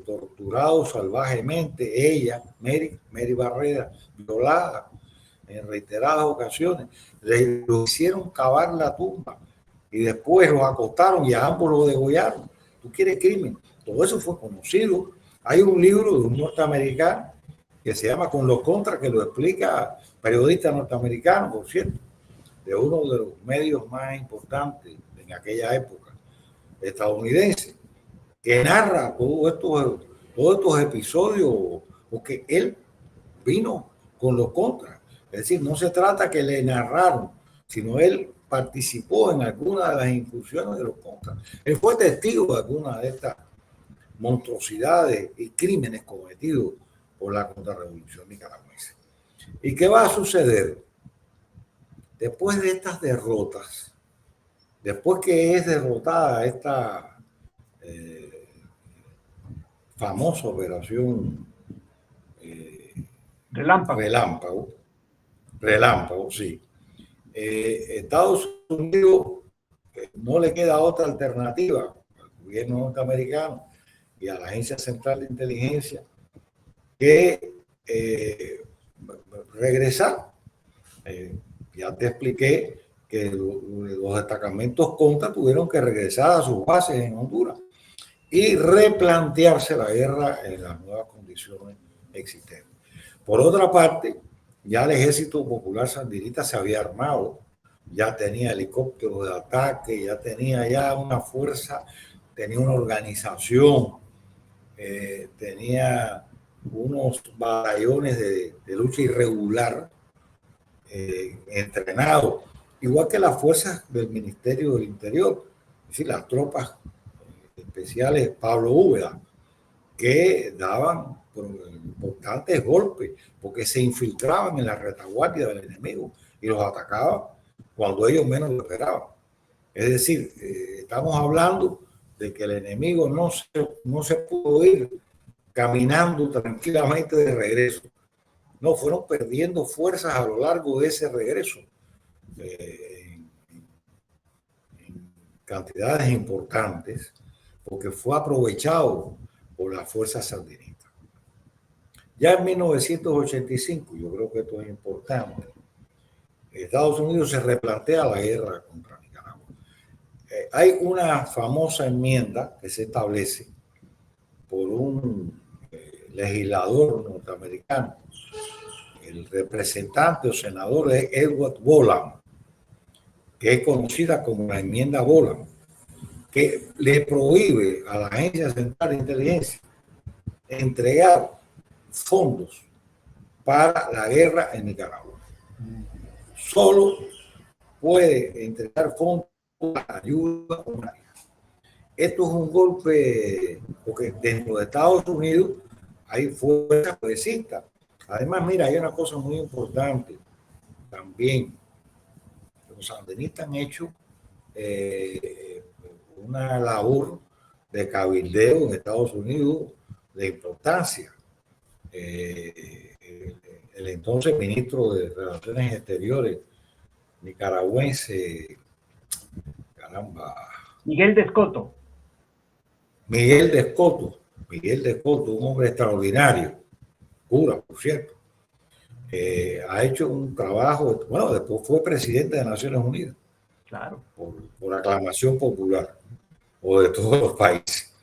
torturados salvajemente, ella, Mary Barrera, violada en reiteradas ocasiones, le hicieron cavar la tumba y después los acostaron y a ambos los degollaron. ¿Tú quieres crimen? Todo eso fue conocido. Hay un libro de un norteamericano que se llama Con los Contras, que lo explica, periodista norteamericano, por cierto, de uno de los medios más importantes en aquella época, estadounidense, que narra todos estos episodios, porque él vino con los contras. Es decir, no se trata que le narraron, sino él participó en alguna de las incursiones de los contras. Él fue testigo de alguna de estas monstruosidades y crímenes cometidos por la contrarrevolución nicaragüense. ¿Y qué va a suceder? Después de estas derrotas, después que es derrotada esta famosa operación Relámpago, sí. Estados Unidos no le queda otra alternativa al gobierno norteamericano y a la Agencia Central de Inteligencia que regresar. Ya te expliqué que los destacamentos contra tuvieron que regresar a sus bases en Honduras y replantearse la guerra en las nuevas condiciones existentes. Por otra parte, ya el Ejército Popular Sandinista se había armado, ya tenía helicópteros de ataque, ya tenía ya una fuerza, tenía una organización, tenía unos batallones de lucha irregular entrenados, igual que las fuerzas del Ministerio del Interior, es decir, las tropas especiales Pablo Úbeda, que daban importantes golpes porque se infiltraban en la retaguardia del enemigo y los atacaban cuando ellos menos lo esperaban. Es decir, estamos hablando de que el enemigo no se pudo ir caminando tranquilamente de regreso. No, fueron perdiendo fuerzas a lo largo de ese regreso en cantidades importantes, porque fue aprovechado por las fuerzas sandinistas. Ya en 1985, yo creo que esto es importante, Estados Unidos se replantea la guerra contra Nicaragua. Hay una famosa enmienda que se establece por un legislador norteamericano, el representante o senador es Edward Boland, que es conocida como la enmienda Boland, que le prohíbe a la Agencia Central de Inteligencia entregar fondos para la guerra en Nicaragua. Solo puede entregar fondos para ayuda humanitaria. Esto es un golpe, porque dentro de Estados Unidos hay fuerzas progresistas. Además, mira, hay una cosa muy importante también. Los sandinistas han hecho una labor de cabildeo en Estados Unidos de importancia. El entonces ministro de Relaciones Exteriores nicaragüense, caramba, Miguel de Escoto. Miguel de Escoto, un hombre extraordinario, cura, por cierto, ha hecho un trabajo, bueno, después fue presidente de Naciones Unidas, claro, por aclamación popular, o de todos los países.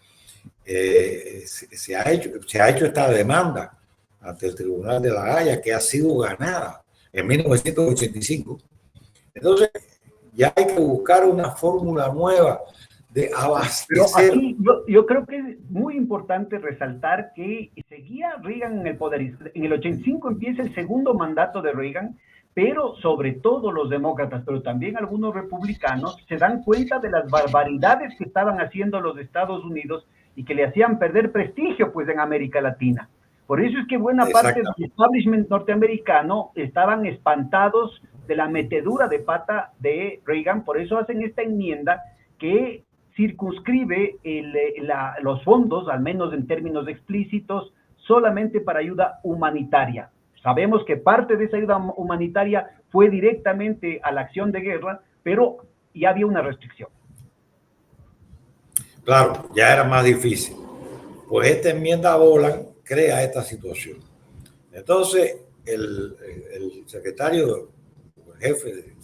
Se ha hecho esta demanda ante el Tribunal de La Haya, que ha sido ganada en 1985. Entonces, ya hay que buscar una fórmula nueva de abastecer. Pero aquí yo creo que es muy importante resaltar que seguía Reagan en el poder. En el 85 empieza el segundo mandato de Reagan, pero sobre todo los demócratas, pero también algunos republicanos, se dan cuenta de las barbaridades que estaban haciendo los Estados Unidos y que le hacían perder prestigio pues en América Latina. Por eso es que buena parte del establishment norteamericano estaban espantados de la metedura de pata de Reagan. Por eso hacen esta enmienda que circunscribe los fondos, al menos en términos explícitos, solamente para ayuda humanitaria. Sabemos que parte de esa ayuda humanitaria fue directamente a la acción de guerra, pero ya había una restricción. Claro, ya era más difícil. Pues esta enmienda Boland crea esta situación. Entonces, el secretario, el jefe,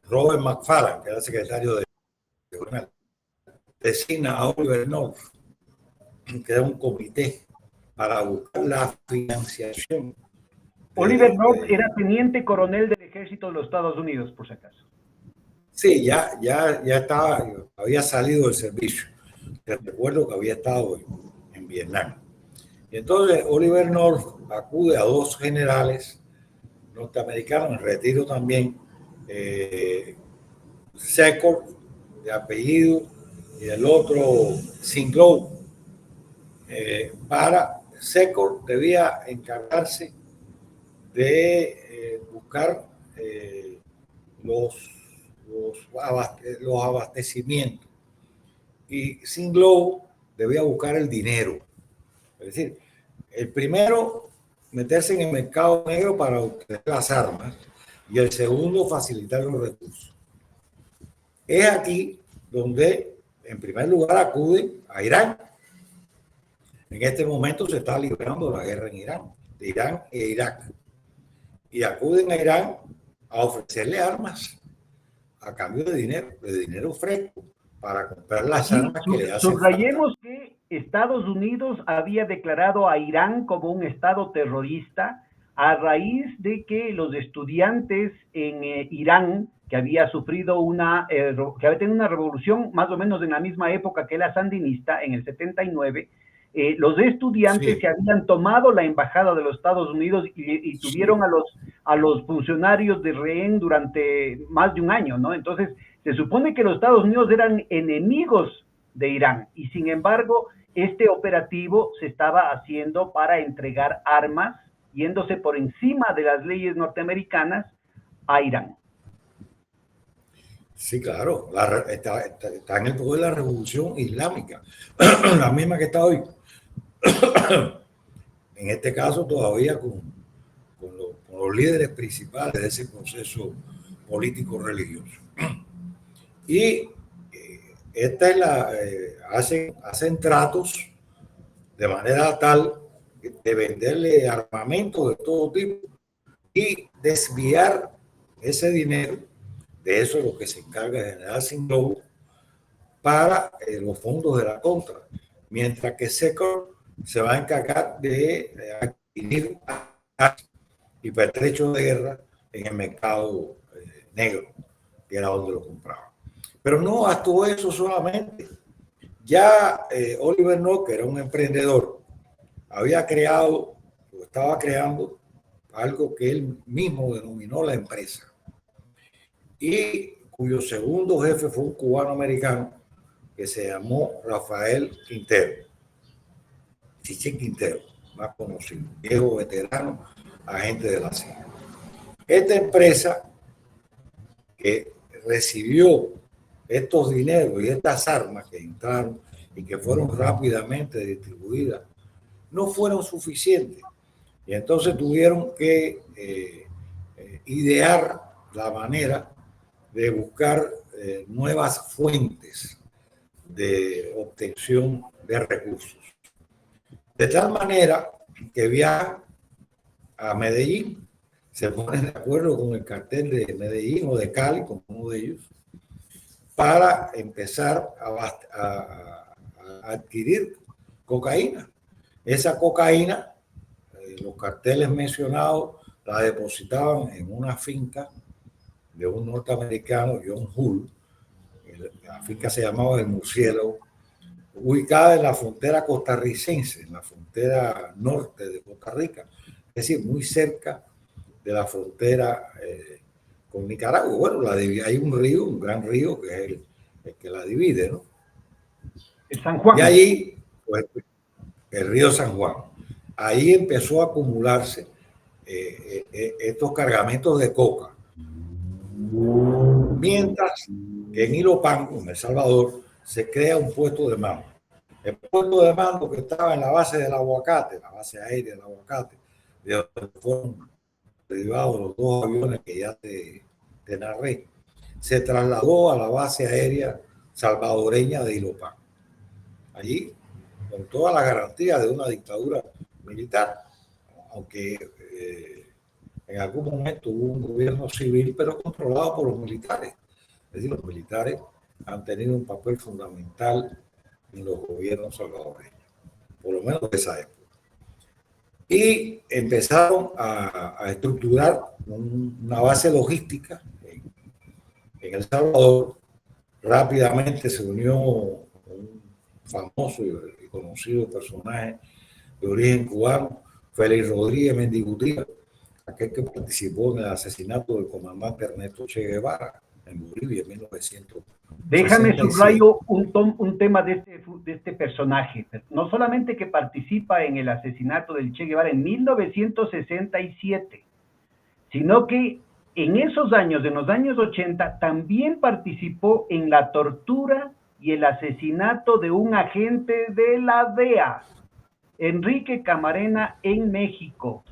Robert McFarland, que era secretario de designa a Oliver North, que era un comité para buscar la financiación. Oliver North era teniente coronel del ejército de los Estados Unidos, por si acaso. Sí, ya estaba, había salido del servicio. Te recuerdo que había estado en Vietnam. Y entonces Oliver North acude a dos generales norteamericanos en retiro también, Secord, de apellido, y el otro Singlow. Para Secord debía encargarse de buscar los abastecimientos, y Singlow debía buscar el dinero. Es decir, el primero, meterse en el mercado negro para obtener las armas, y el segundo, facilitar los recursos. Es aquí donde, en primer lugar, acude a Irán. En este momento se está librando la guerra en Irán, de Irán e Irak. Y acuden a Irán a ofrecerle armas a cambio de dinero fresco, para comprar las armas que le hacen falta. Subrayemos que Estados Unidos había declarado a Irán como un estado terrorista a raíz de que los estudiantes en Irán, que había sufrido que había tenido una revolución más o menos en la misma época que la sandinista, en el 79, los estudiantes se habían tomado la embajada de los Estados Unidos y tuvieron a los funcionarios de rehén durante más de un año, ¿no? Entonces, se supone que los Estados Unidos eran enemigos de Irán, y sin embargo, este operativo se estaba haciendo para entregar armas, yéndose por encima de las leyes norteamericanas a Irán. Sí, claro, está en el poder de la revolución islámica, la misma que está hoy. En este caso todavía con los líderes principales de ese proceso político religioso. Y esta es hacen tratos de manera tal de venderle armamento de todo tipo y desviar ese dinero. De eso es lo que se encarga el general Singlow, para los fondos de la contra, mientras que Secord se va a encargar de adquirir y pertrechos de guerra en el mercado negro, que era donde lo compraba. Pero no actuó eso solamente. Ya Oliver North, que era un emprendedor, había creado, o estaba creando, algo que él mismo denominó la empresa, y cuyo segundo jefe fue un cubano-americano que se llamó Rafael Quintero, Chiche Quintero, más conocido, viejo veterano, agente de la CIA. Esta empresa que recibió estos dineros y estas armas que entraron y que fueron rápidamente distribuidas, no fueron suficientes. Y entonces tuvieron que idear la manera de buscar nuevas fuentes de obtención de recursos. De tal manera que viajan a Medellín, se ponen de acuerdo con el cartel de Medellín o de Cali, como uno de ellos, para empezar a adquirir cocaína. Esa cocaína, los carteles mencionados, la depositaban en una finca de un norteamericano, John Hull. La finca se llamaba El Murciélago, ubicada en la frontera costarricense, en la frontera norte de Costa Rica, es decir, muy cerca de la frontera con Nicaragua. Bueno, hay un río, un gran río, que es el que la divide, ¿no? El San Juan. Y allí, pues, el río San Juan, ahí empezó a acumularse estos cargamentos de coca. Mientras que en Ilopango, en El Salvador, se crea un puesto de mando. El puesto de mando que estaba en la base del Aguacate, la base aérea del Aguacate, de donde fueron derivados los dos aviones que ya te narré, se trasladó a la base aérea salvadoreña de Ilopango. Allí, con toda la garantía de una dictadura militar, aunque en algún momento hubo un gobierno civil, pero controlado por los militares. Es decir, los militares han tenido un papel fundamental en los gobiernos salvadoreños, por lo menos de esa época. Y empezaron a estructurar una base logística en El Salvador. Rápidamente se unió un famoso y conocido personaje de origen cubano, Félix Rodríguez Mendigutía, aquel que participó en el asesinato del comandante Ernesto Che Guevara en Bolivia en 1967. Déjame subrayo un tema de este personaje. No solamente que participa en el asesinato del Che Guevara en 1967, sino que en esos años, en los años 80, también participó en la tortura y el asesinato de un agente de la DEA, Enrique Camarena, en México.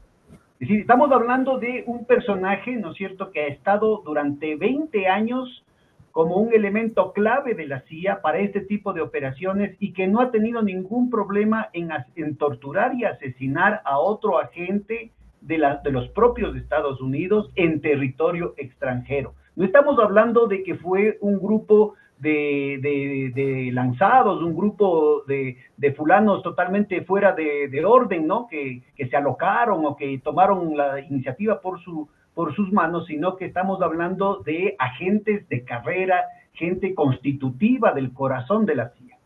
Es decir, estamos hablando de un personaje, ¿no es cierto?, que ha estado durante 20 años como un elemento clave de la CIA para este tipo de operaciones y que no ha tenido ningún problema en torturar y asesinar a otro agente de los propios Estados Unidos en territorio extranjero. No estamos hablando de que fue un grupo de lanzados, un grupo de fulanos totalmente fuera de orden, ¿no? Que se alocaron o que tomaron la iniciativa por sus manos, sino que estamos hablando de agentes de carrera, gente constitutiva del corazón de la CIA.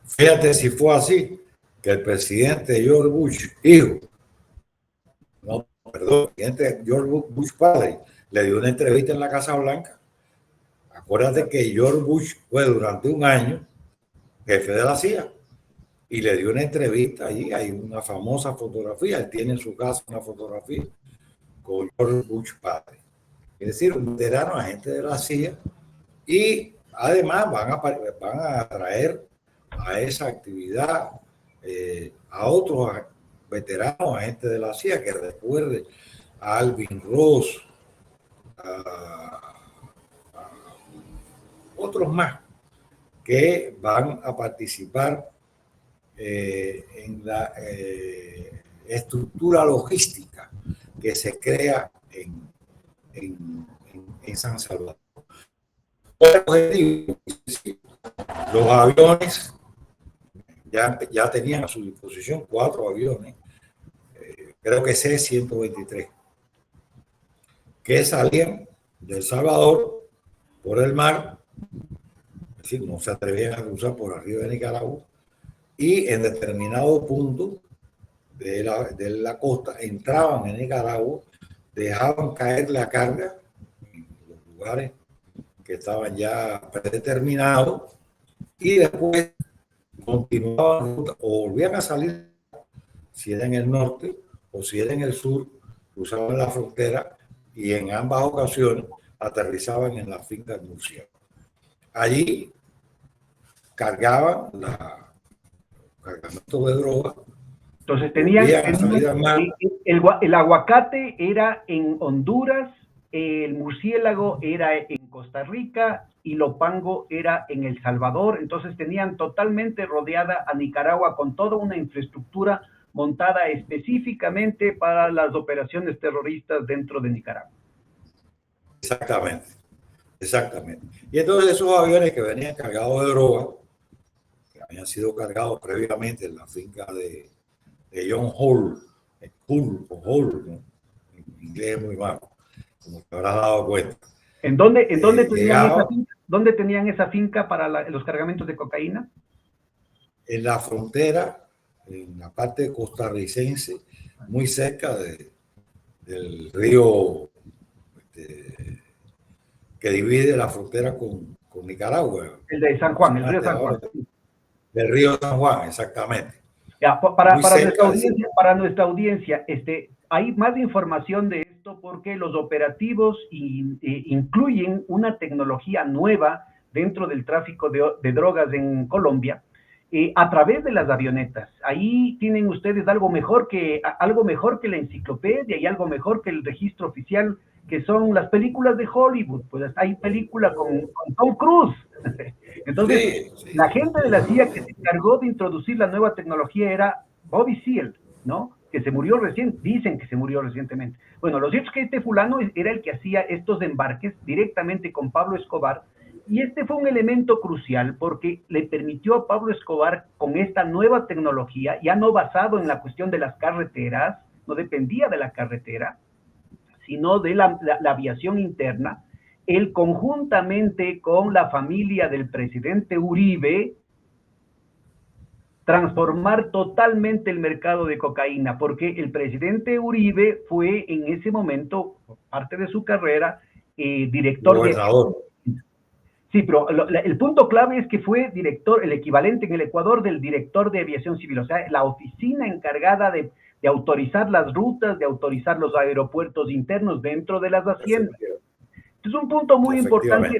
Fíjate si fue así, que el presidente George Bush, hijo, no, perdón, el presidente George Bush padre, le dio una entrevista en la Casa Blanca. Acuérdate que George Bush fue durante un año jefe de la CIA y le dio una entrevista allí. Hay una famosa fotografía, él tiene en su casa una fotografía con George Bush padre, es decir, un veterano agente de la CIA, y además van a atraer a esa actividad a otros veteranos agentes de la CIA, que recuerde a Alvin Ross, a otros más que van a participar en la estructura logística que se crea en San Salvador. Los aviones ya tenían a su disposición 4 aviones, creo que C-123, que salían de El Salvador por el mar, es decir, no se atrevían a cruzar por arriba de Nicaragua, y en determinado punto de la costa entraban en Nicaragua, dejaban caer la carga en los lugares que estaban ya predeterminados y después continuaban o volvían a salir, si era en el norte o si era en el sur, cruzaban la frontera y en ambas ocasiones aterrizaban en la finca de Murcia. Allí cargaban cargamentos de droga. Entonces el aguacate era en Honduras, el murciélago era en Costa Rica y Lopango era en El Salvador. Entonces tenían totalmente rodeada a Nicaragua con toda una infraestructura montada específicamente para las operaciones terroristas dentro de Nicaragua. Exactamente, exactamente. Y entonces esos aviones que venían cargados de droga, que habían sido cargados previamente en la finca de John Hull, Hull, ¿no? En inglés muy malo, como te habrás dado cuenta. ¿En dónde tenían esa finca? ¿Dónde tenían esa finca para los cargamentos de cocaína? En la frontera, en la parte costarricense, muy cerca del río que divide la frontera con Nicaragua. El de San Juan, el río San Juan. Del río San Juan, exactamente. Ya, para nuestra audiencia, hay más información de esto porque los operativos incluyen una tecnología nueva dentro del tráfico de drogas en Colombia a través de las avionetas. Ahí tienen ustedes algo mejor que la enciclopedia y algo mejor que el registro oficial, que son las películas de Hollywood. Pues hay películas con Tom Cruise. Entonces, la gente de la CIA que se encargó de introducir la nueva tecnología era Bobby Seale, ¿no? Que se murió dicen que se murió recientemente. Bueno, lo cierto es que este fulano era el que hacía estos embarques directamente con Pablo Escobar, y este fue un elemento crucial porque le permitió a Pablo Escobar, con esta nueva tecnología, ya no basado en la cuestión de las carreteras, no dependía de la carretera, sino de la aviación interna, él conjuntamente con la familia del presidente Uribe, transformar totalmente el mercado de cocaína, porque el presidente Uribe fue en ese momento, parte de su carrera, director gobernador. Sí, pero el punto clave es que fue director, el equivalente en el Ecuador del director de aviación civil, o sea, la oficina encargada de autorizar las rutas, de autorizar los aeropuertos internos dentro de las haciendas. Es un punto muy importante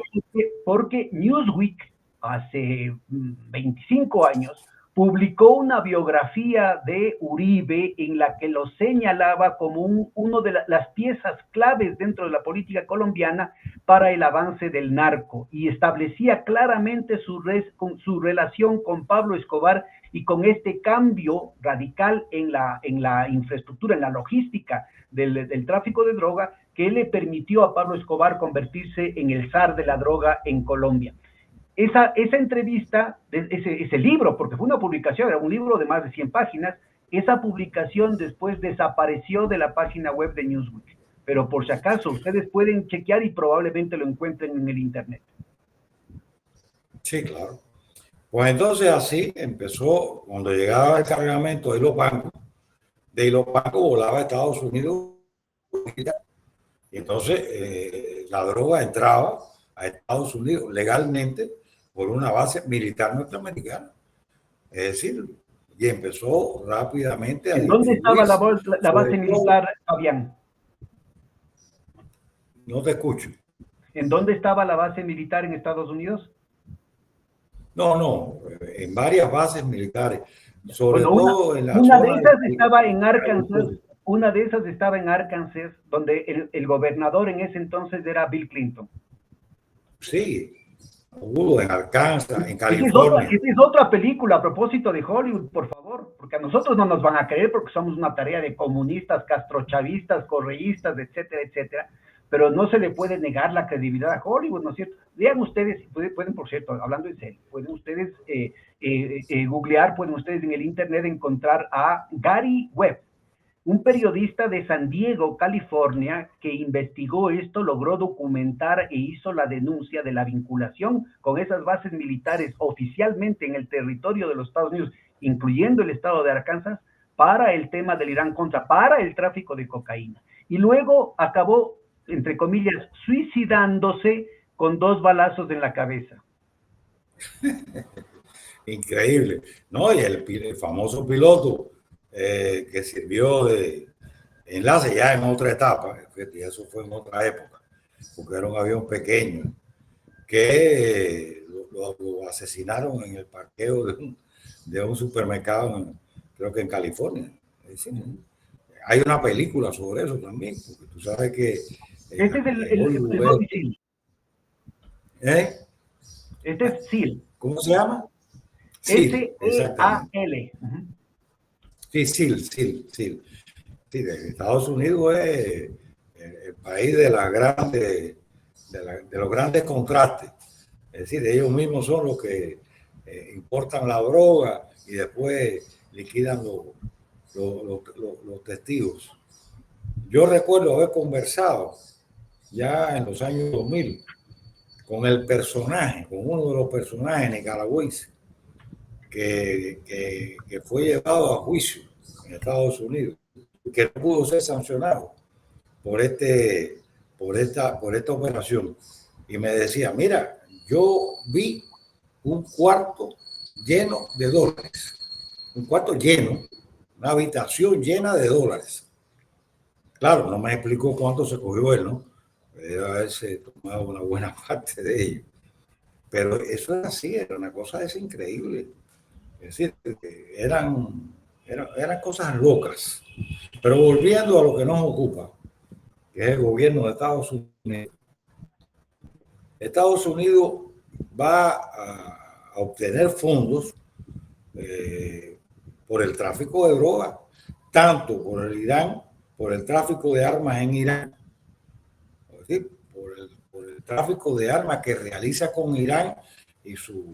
porque Newsweek hace 25 años publicó una biografía de Uribe en la que lo señalaba como uno de las piezas claves dentro de la política colombiana para el avance del narco, y establecía claramente su relación con Pablo Escobar y con este cambio radical en la infraestructura, en la logística del tráfico de droga, que le permitió a Pablo Escobar convertirse en el zar de la droga en Colombia. Esa entrevista, ese libro, porque fue una publicación, era un libro de más de 100 páginas, esa publicación después desapareció de la página web de Newsweek. Pero por si acaso, ustedes pueden chequear y probablemente lo encuentren en el internet. Sí, claro. Pues entonces así empezó, cuando llegaba el cargamento de Ilopango volaba a Estados Unidos, y entonces la droga entraba a Estados Unidos legalmente por una base militar norteamericana. Es decir, y empezó rápidamente a... ¿En dónde estaba la base militar, Fabián? No te escucho. ¿En dónde estaba la base militar en Estados Unidos? No, en varias bases militares. Sobre todo en la una de esas estaba en Arkansas. Una de esas estaba en Arkansas, donde el gobernador en ese entonces era Bill Clinton. Sí, en Arkansas, en California. Esa es otra película a propósito de Hollywood, por favor, porque a nosotros no nos van a creer porque somos una tarea de comunistas, castrochavistas, correístas, etcétera, etcétera, pero no se le puede negar la credibilidad a Hollywood, ¿no es cierto? Lean ustedes, pueden, por cierto, hablando en serio, pueden ustedes googlear, pueden ustedes en el internet encontrar a Gary Webb, un periodista de San Diego, California, que investigó esto, logró documentar e hizo la denuncia de la vinculación con esas bases militares oficialmente en el territorio de los Estados Unidos, incluyendo el estado de Arkansas, para el tema del Irán Contra, para el tráfico de cocaína. Y luego acabó, entre comillas, suicidándose con 2 balazos en la cabeza. Increíble. No, y el famoso piloto que sirvió de enlace ya en otra etapa, y eso fue en otra época, porque era un avión pequeño, que lo asesinaron en el parqueo de un supermercado, creo que en California. Hay una película sobre eso también, porque tú sabes que Este es en el Hollywood. Bobby Seale. ¿Eh? Este es Seal. ¿Cómo se llama? SEAL, exactamente. S-E-A-L. Uh-huh. Sí, SEAL. Sí, de Estados Unidos es el país de, de los grandes contrastes. Es decir, ellos mismos son los que importan la droga y después liquidan los testigos. Yo recuerdo haber conversado ya en los años 2000 con el personaje, con uno de los personajes nicaragüenses que fue llevado a juicio en Estados Unidos, que no pudo ser sancionado por, por esta operación. Y me decía, mira, yo vi un cuarto lleno de dólares, un cuarto lleno, una habitación llena de dólares. Claro, no me explicó cuánto se cogió él, ¿no? Debe haberse tomado una buena parte de ello. Pero eso era así, era una cosa increíble. Es decir, eran cosas locas. Pero volviendo a lo que nos ocupa, que es el gobierno de Estados Unidos. Estados Unidos va a obtener fondos por el tráfico de drogas, tanto por el Irán, por el tráfico de armas en Irán, es decir, por el tráfico de armas que realiza con Irán y sus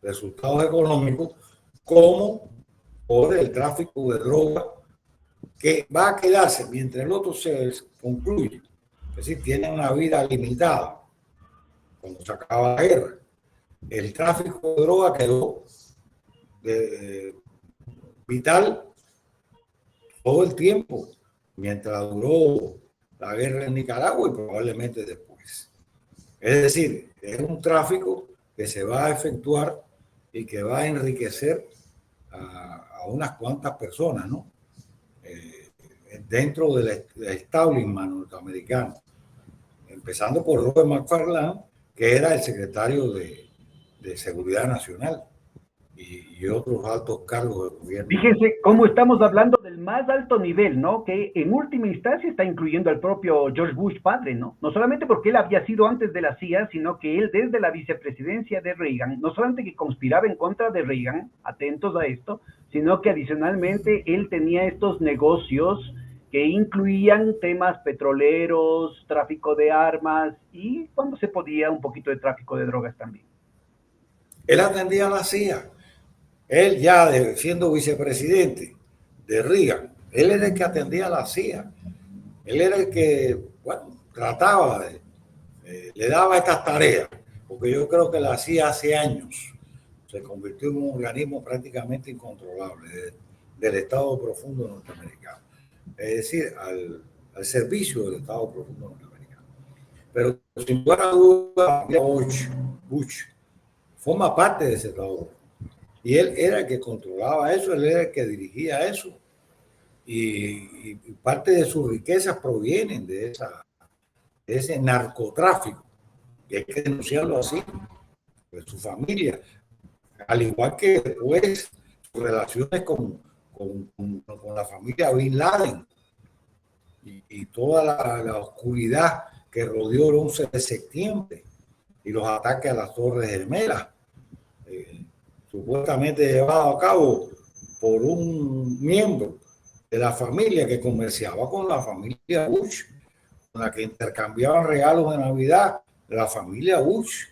resultados económicos, como por el tráfico de drogas que va a quedarse mientras el otro se concluye. Es decir, tiene una vida limitada cuando se acaba la guerra. El tráfico de droga quedó vital todo el tiempo, mientras duró la guerra en Nicaragua y probablemente después. Es decir, es un tráfico que se va a efectuar y que va a enriquecer a unas cuantas personas, ¿no? Dentro del establishment norteamericano, empezando por Robert McFarlane, que era el secretario de Seguridad Nacional y otros altos cargos del gobierno. Fíjense cómo estamos hablando del más alto nivel, ¿no? Que en última instancia está incluyendo al propio George Bush padre, ¿no? No solamente porque él había sido antes de la CIA, sino que él desde la vicepresidencia de Reagan, no solamente que conspiraba en contra de Reagan, atentos a esto, sino que adicionalmente él tenía estos negocios que incluían temas petroleros, tráfico de armas y cuando se podía un poquito de tráfico de drogas también. Él atendía a la CIA. Él ya siendo vicepresidente de Reagan, él era el que atendía a la CIA. Él era el que, bueno, trataba le daba estas tareas, porque yo creo que la CIA hace años se convirtió en un organismo prácticamente incontrolable del Estado Profundo norteamericano. Es decir, al servicio del Estado Profundo norteamericano. Pero sin lugar a dudas, Bush forma parte de ese Estado Profundo. Y él era el que controlaba eso, él era el que dirigía eso. Y parte de sus riquezas provienen de ese narcotráfico. Y hay que denunciarlo así. Pues su familia, al igual que después sus relaciones con la familia Bin Laden y toda la oscuridad que rodeó el 11 de septiembre y los ataques a las Torres Gemelas. Supuestamente llevado a cabo por un miembro de la familia que comerciaba con la familia Bush, con la que intercambiaban regalos de Navidad de la familia Bush.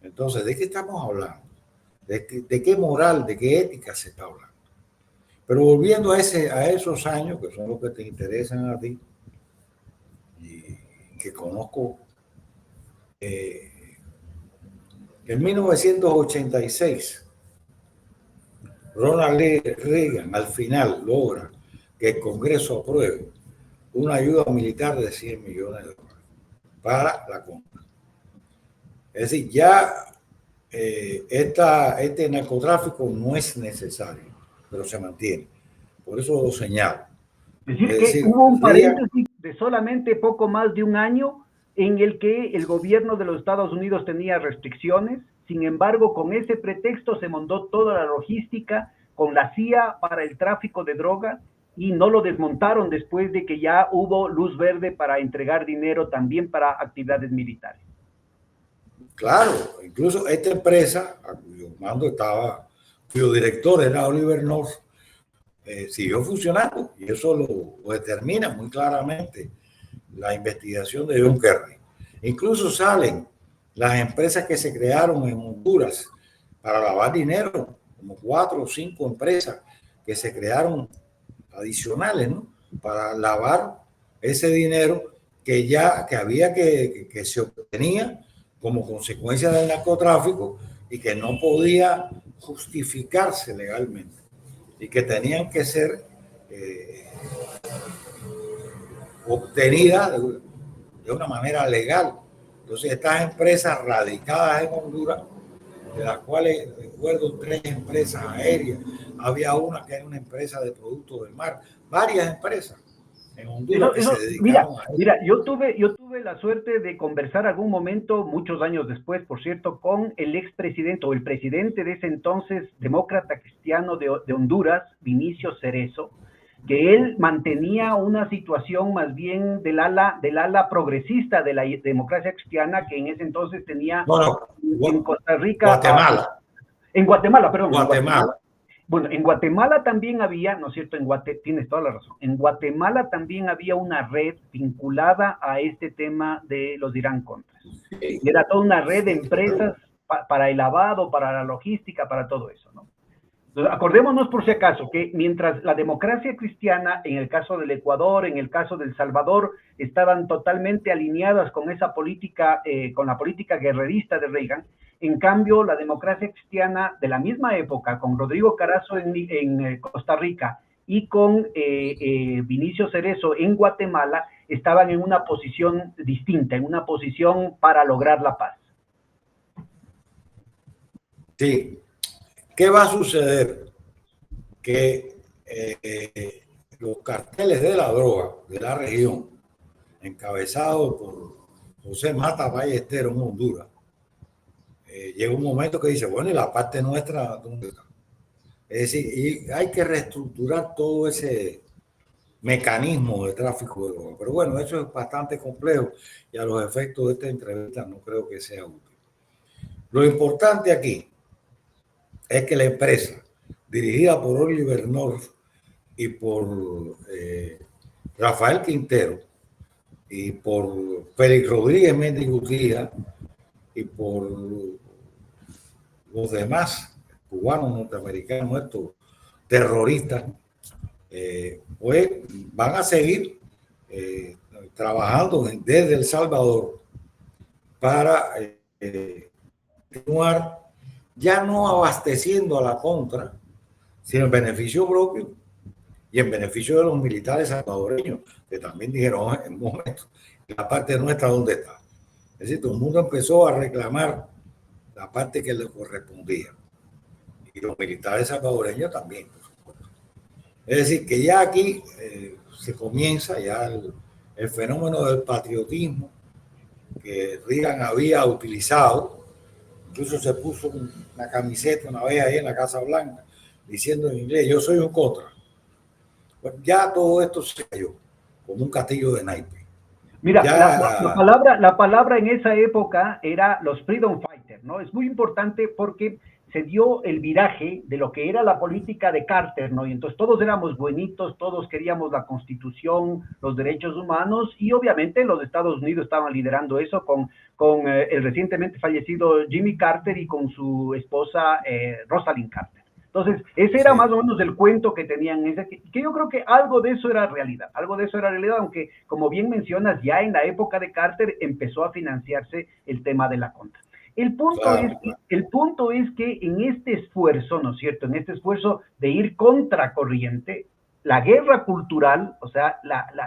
Entonces, ¿de qué estamos hablando? ¿De qué moral, de qué ética se está hablando? Pero volviendo a esos años, que son los que te interesan a ti, y que conozco, en 1986, Ronald Reagan al final logra que el Congreso apruebe una ayuda militar de 100 millones de dólares para la compra. Es decir, ya este narcotráfico no es necesario, pero se mantiene. Por eso lo señalo. Es decir, que hubo un paréntesis de solamente poco más de un año en el que el gobierno de los Estados Unidos tenía restricciones. Sin embargo, con ese pretexto se montó toda la logística con la CIA para el tráfico de drogas y no lo desmontaron después de que ya hubo luz verde para entregar dinero también para actividades militares. Claro, incluso esta empresa, a cuyo mando estaba, cuyo director era Oliver North, siguió funcionando y eso lo determina muy claramente la investigación de John Kerry. Incluso salen las empresas que se crearon en Honduras para lavar dinero, como 4 o 5 empresas que se crearon adicionales, ¿no? Para lavar ese dinero que había que se obtenía como consecuencia del narcotráfico y que no podía justificarse legalmente y que tenían que ser obtenidas de una manera legal. Entonces, estas empresas radicadas en Honduras, de las cuales recuerdo 3 empresas aéreas, había una que era una empresa de productos del mar, varias empresas en Honduras que se dedicaron a eso. Mira, yo tuve la suerte de conversar algún momento, muchos años después, por cierto, con el expresidente o el presidente de ese entonces demócrata cristiano de Honduras, Vinicio Cerezo, que él mantenía una situación más bien del ala progresista de la democracia cristiana que en ese entonces tenía en Costa Rica. Guatemala. En Guatemala, perdón. Guatemala. Bueno, en Guatemala también había, ¿no es cierto? Tienes toda la razón. En Guatemala también había una red vinculada a este tema de los Irán Contras. Era toda una red de empresas para el lavado, para la logística, para todo eso, ¿no? Entonces, acordémonos por si acaso que mientras la democracia cristiana, en el caso del Ecuador, en el caso del Salvador, estaban totalmente alineadas con esa política, con la política guerrerista de Reagan, en cambio, la democracia cristiana de la misma época, con Rodrigo Carazo en Costa Rica y con Vinicio Cerezo en Guatemala, estaban en una posición distinta, en una posición para lograr la paz. Sí. ¿Qué va a suceder? Que los carteles de la droga de la región, encabezados por José Mata Ballesteros en Honduras, llega un momento que dice, bueno, ¿y la parte nuestra dónde está? Es decir, y hay que reestructurar todo ese mecanismo de tráfico de droga. Pero bueno, eso es bastante complejo y a los efectos de esta entrevista no creo que sea útil. Lo importante aquí es que la empresa, dirigida por Oliver North y por Rafael Quintero y por Félix Rodríguez Méndez Gutiérrez y por los demás cubanos norteamericanos, estos terroristas, pues van a seguir trabajando desde El Salvador para continuar ya no abasteciendo a la contra, sino en beneficio propio y en beneficio de los militares salvadoreños, que también dijeron en un momento, la parte nuestra, ¿dónde está? Es decir, todo el mundo empezó a reclamar la parte que le correspondía. Y los militares salvadoreños también, por supuesto. Es decir, que ya aquí se comienza ya el fenómeno del patriotismo que Reagan había utilizado. Incluso se puso una camiseta una vez ahí en la Casa Blanca diciendo en inglés, yo soy un contra. Bueno, ya todo esto se cayó como un castillo de naipes. Mira, la palabra en esa época era los freedom fighters, ¿no? Es muy importante porque se dio el viraje de lo que era la política de Carter, ¿no? Y entonces todos éramos buenitos, todos queríamos la Constitución, los derechos humanos, y obviamente los Estados Unidos estaban liderando eso con el recientemente fallecido Jimmy Carter y con su esposa Rosalind Carter. Entonces, ese era más o menos el cuento que tenían, que yo creo que algo de eso era realidad, aunque, como bien mencionas, ya en la época de Carter empezó a financiarse el tema de la contra. Claro. El punto es que en este esfuerzo, ¿no es cierto? En este esfuerzo de ir contracorriente, la guerra cultural, o sea,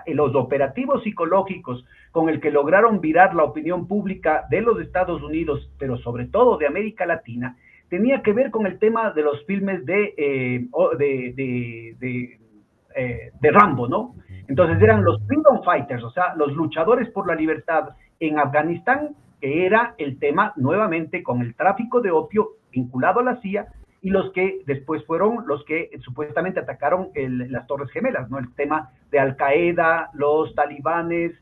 los operativos psicológicos con el que lograron virar la opinión pública de los Estados Unidos, pero sobre todo de América Latina, tenía que ver con el tema de los filmes de Rambo, ¿no? Entonces eran los freedom fighters, o sea, los luchadores por la libertad en Afganistán, que era el tema nuevamente con el tráfico de opio vinculado a la CIA, y los que después fueron los que supuestamente atacaron las Torres Gemelas, ¿no? El tema de Al Qaeda, los talibanes,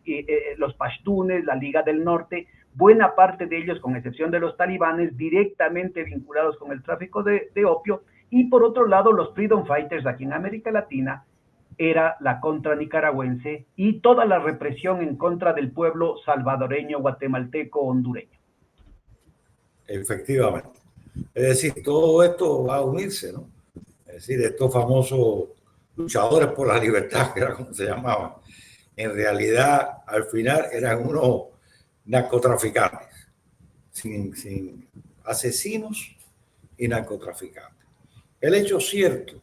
los pashtunes, la Liga del Norte, buena parte de ellos, con excepción de los talibanes, directamente vinculados con el tráfico de opio, y por otro lado los freedom fighters aquí en América Latina, era la contra nicaragüense y toda la represión en contra del pueblo salvadoreño, guatemalteco, hondureño. Efectivamente. Es decir, todo esto va a unirse, ¿no? Es decir, estos famosos luchadores por la libertad, que era como se llamaban, en realidad al final eran unos narcotraficantes, sin asesinos y narcotraficantes. El hecho cierto,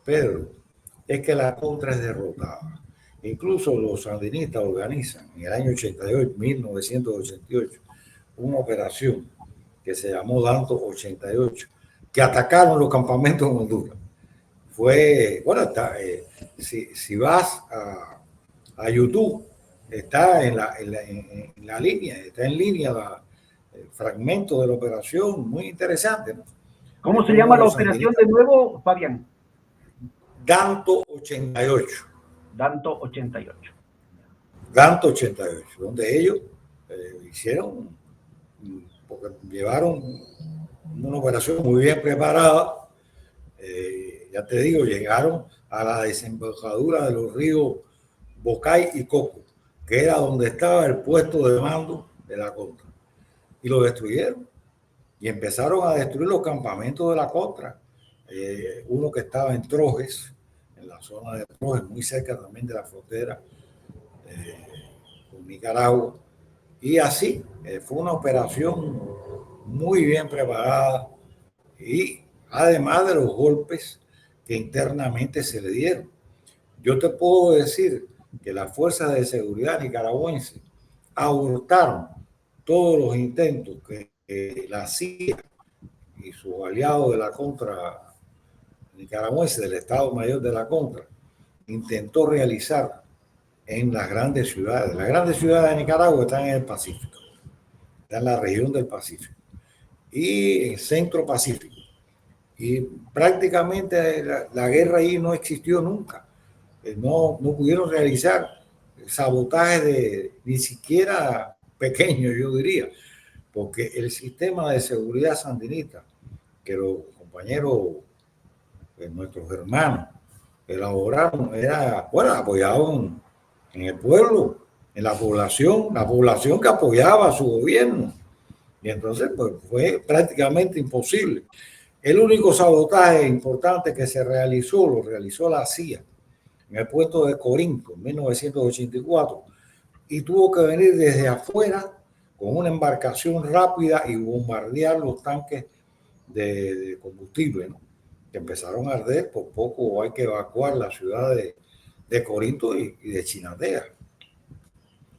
Pedro, es que la contra es derrotada. Incluso los sandinistas organizan en el año 88, 1988, una operación que se llamó Danto 88, que atacaron los campamentos en Honduras. Fue, bueno, si vas a YouTube, está en la línea, está en línea el fragmento de la operación, muy interesante, ¿no? ¿Cómo se llama la operación de nuevo, Fabián? Danto 88. Danto 88. Danto 88, donde ellos hicieron, porque llevaron una operación muy bien preparada. Ya te digo, llegaron a la desembocadura de los ríos Bocay y Coco, que era donde estaba el puesto de mando de la contra, y lo destruyeron. Y empezaron a destruir los campamentos de la contra. Uno que estaba en Trojes, en la zona de Trojes, muy cerca también de la frontera con Nicaragua. Y así, fue una operación muy bien preparada, y además de los golpes que internamente se le dieron. Yo te puedo decir que las fuerzas de seguridad nicaragüenses abortaron todos los intentos que la CIA y sus aliados de la contra nicaragüense, del Estado Mayor de la Contra, intentó realizar en las grandes ciudades. Las grandes ciudades de Nicaragua están en el Pacífico, están en la región del Pacífico y en Centro Pacífico. Y prácticamente la guerra ahí no existió nunca. No pudieron realizar sabotaje ni siquiera pequeño, yo diría, porque el sistema de seguridad sandinista que los compañeros, nuestros hermanos, elaboraron, era, bueno, apoyado en el pueblo, en la población que apoyaba a su gobierno. Y entonces, pues, fue prácticamente imposible. El único sabotaje importante que se realizó, lo realizó la CIA en el puerto de Corinto en 1984, y tuvo que venir desde afuera con una embarcación rápida y bombardear los tanques de combustible, ¿no? Que empezaron a arder. Por poco hay que evacuar la ciudad de Corinto y de Chinandega.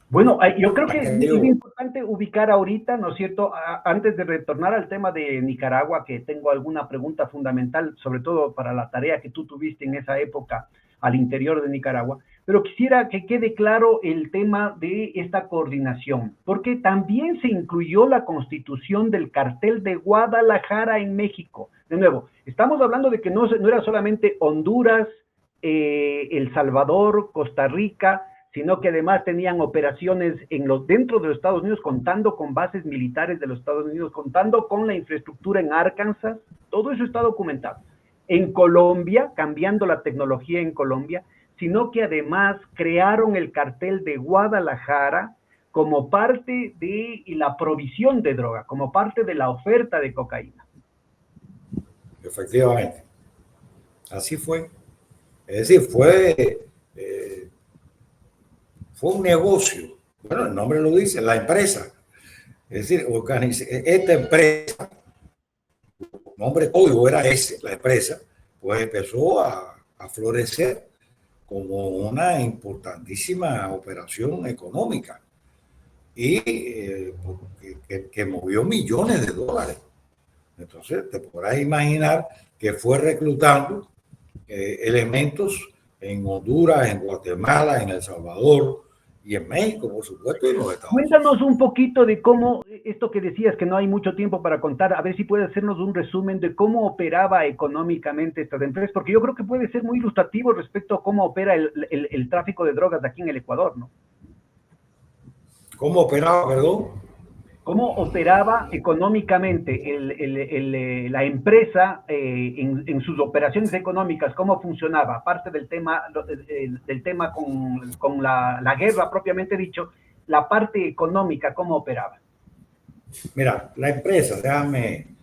Bueno, yo creo que es importante ubicar ahorita, ¿no es cierto? Antes de retornar al tema de Nicaragua, que tengo alguna pregunta fundamental, sobre todo para la tarea que tú tuviste en esa época al interior de Nicaragua, pero quisiera que quede claro el tema de esta coordinación, porque también se incluyó la constitución del cartel de Guadalajara en México. De nuevo, estamos hablando de que no era solamente Honduras, El Salvador, Costa Rica, sino que además tenían operaciones dentro de los Estados Unidos, contando con bases militares de los Estados Unidos, contando con la infraestructura en Arkansas. Todo eso está documentado. En Colombia, cambiando la tecnología en Colombia, sino que además crearon el cartel de Guadalajara como parte de la provisión de droga, como parte de la oferta de cocaína. Efectivamente. Así fue. Es decir, fue un negocio. Bueno, el nombre lo dice, la empresa. Es decir, esta empresa, nombre código era ese, la empresa, pues empezó a florecer como una importantísima operación económica y que movió millones de dólares. Entonces, te podrás imaginar que fue reclutando elementos en Honduras, en Guatemala, en El Salvador y en México, por supuesto, y en los Estados Unidos. Cuéntanos un poquito de cómo, esto que decías que no hay mucho tiempo para contar, a ver si puedes hacernos un resumen de cómo operaba económicamente estas empresas, porque yo creo que puede ser muy ilustrativo respecto a cómo opera el tráfico de drogas aquí en el Ecuador, ¿no? ¿Cómo operaba, perdón? ¿Cómo operaba económicamente la empresa en sus operaciones económicas? ¿Cómo funcionaba? Aparte del tema con la guerra propiamente dicho, la parte económica, ¿cómo operaba? Mira, la empresa, déjame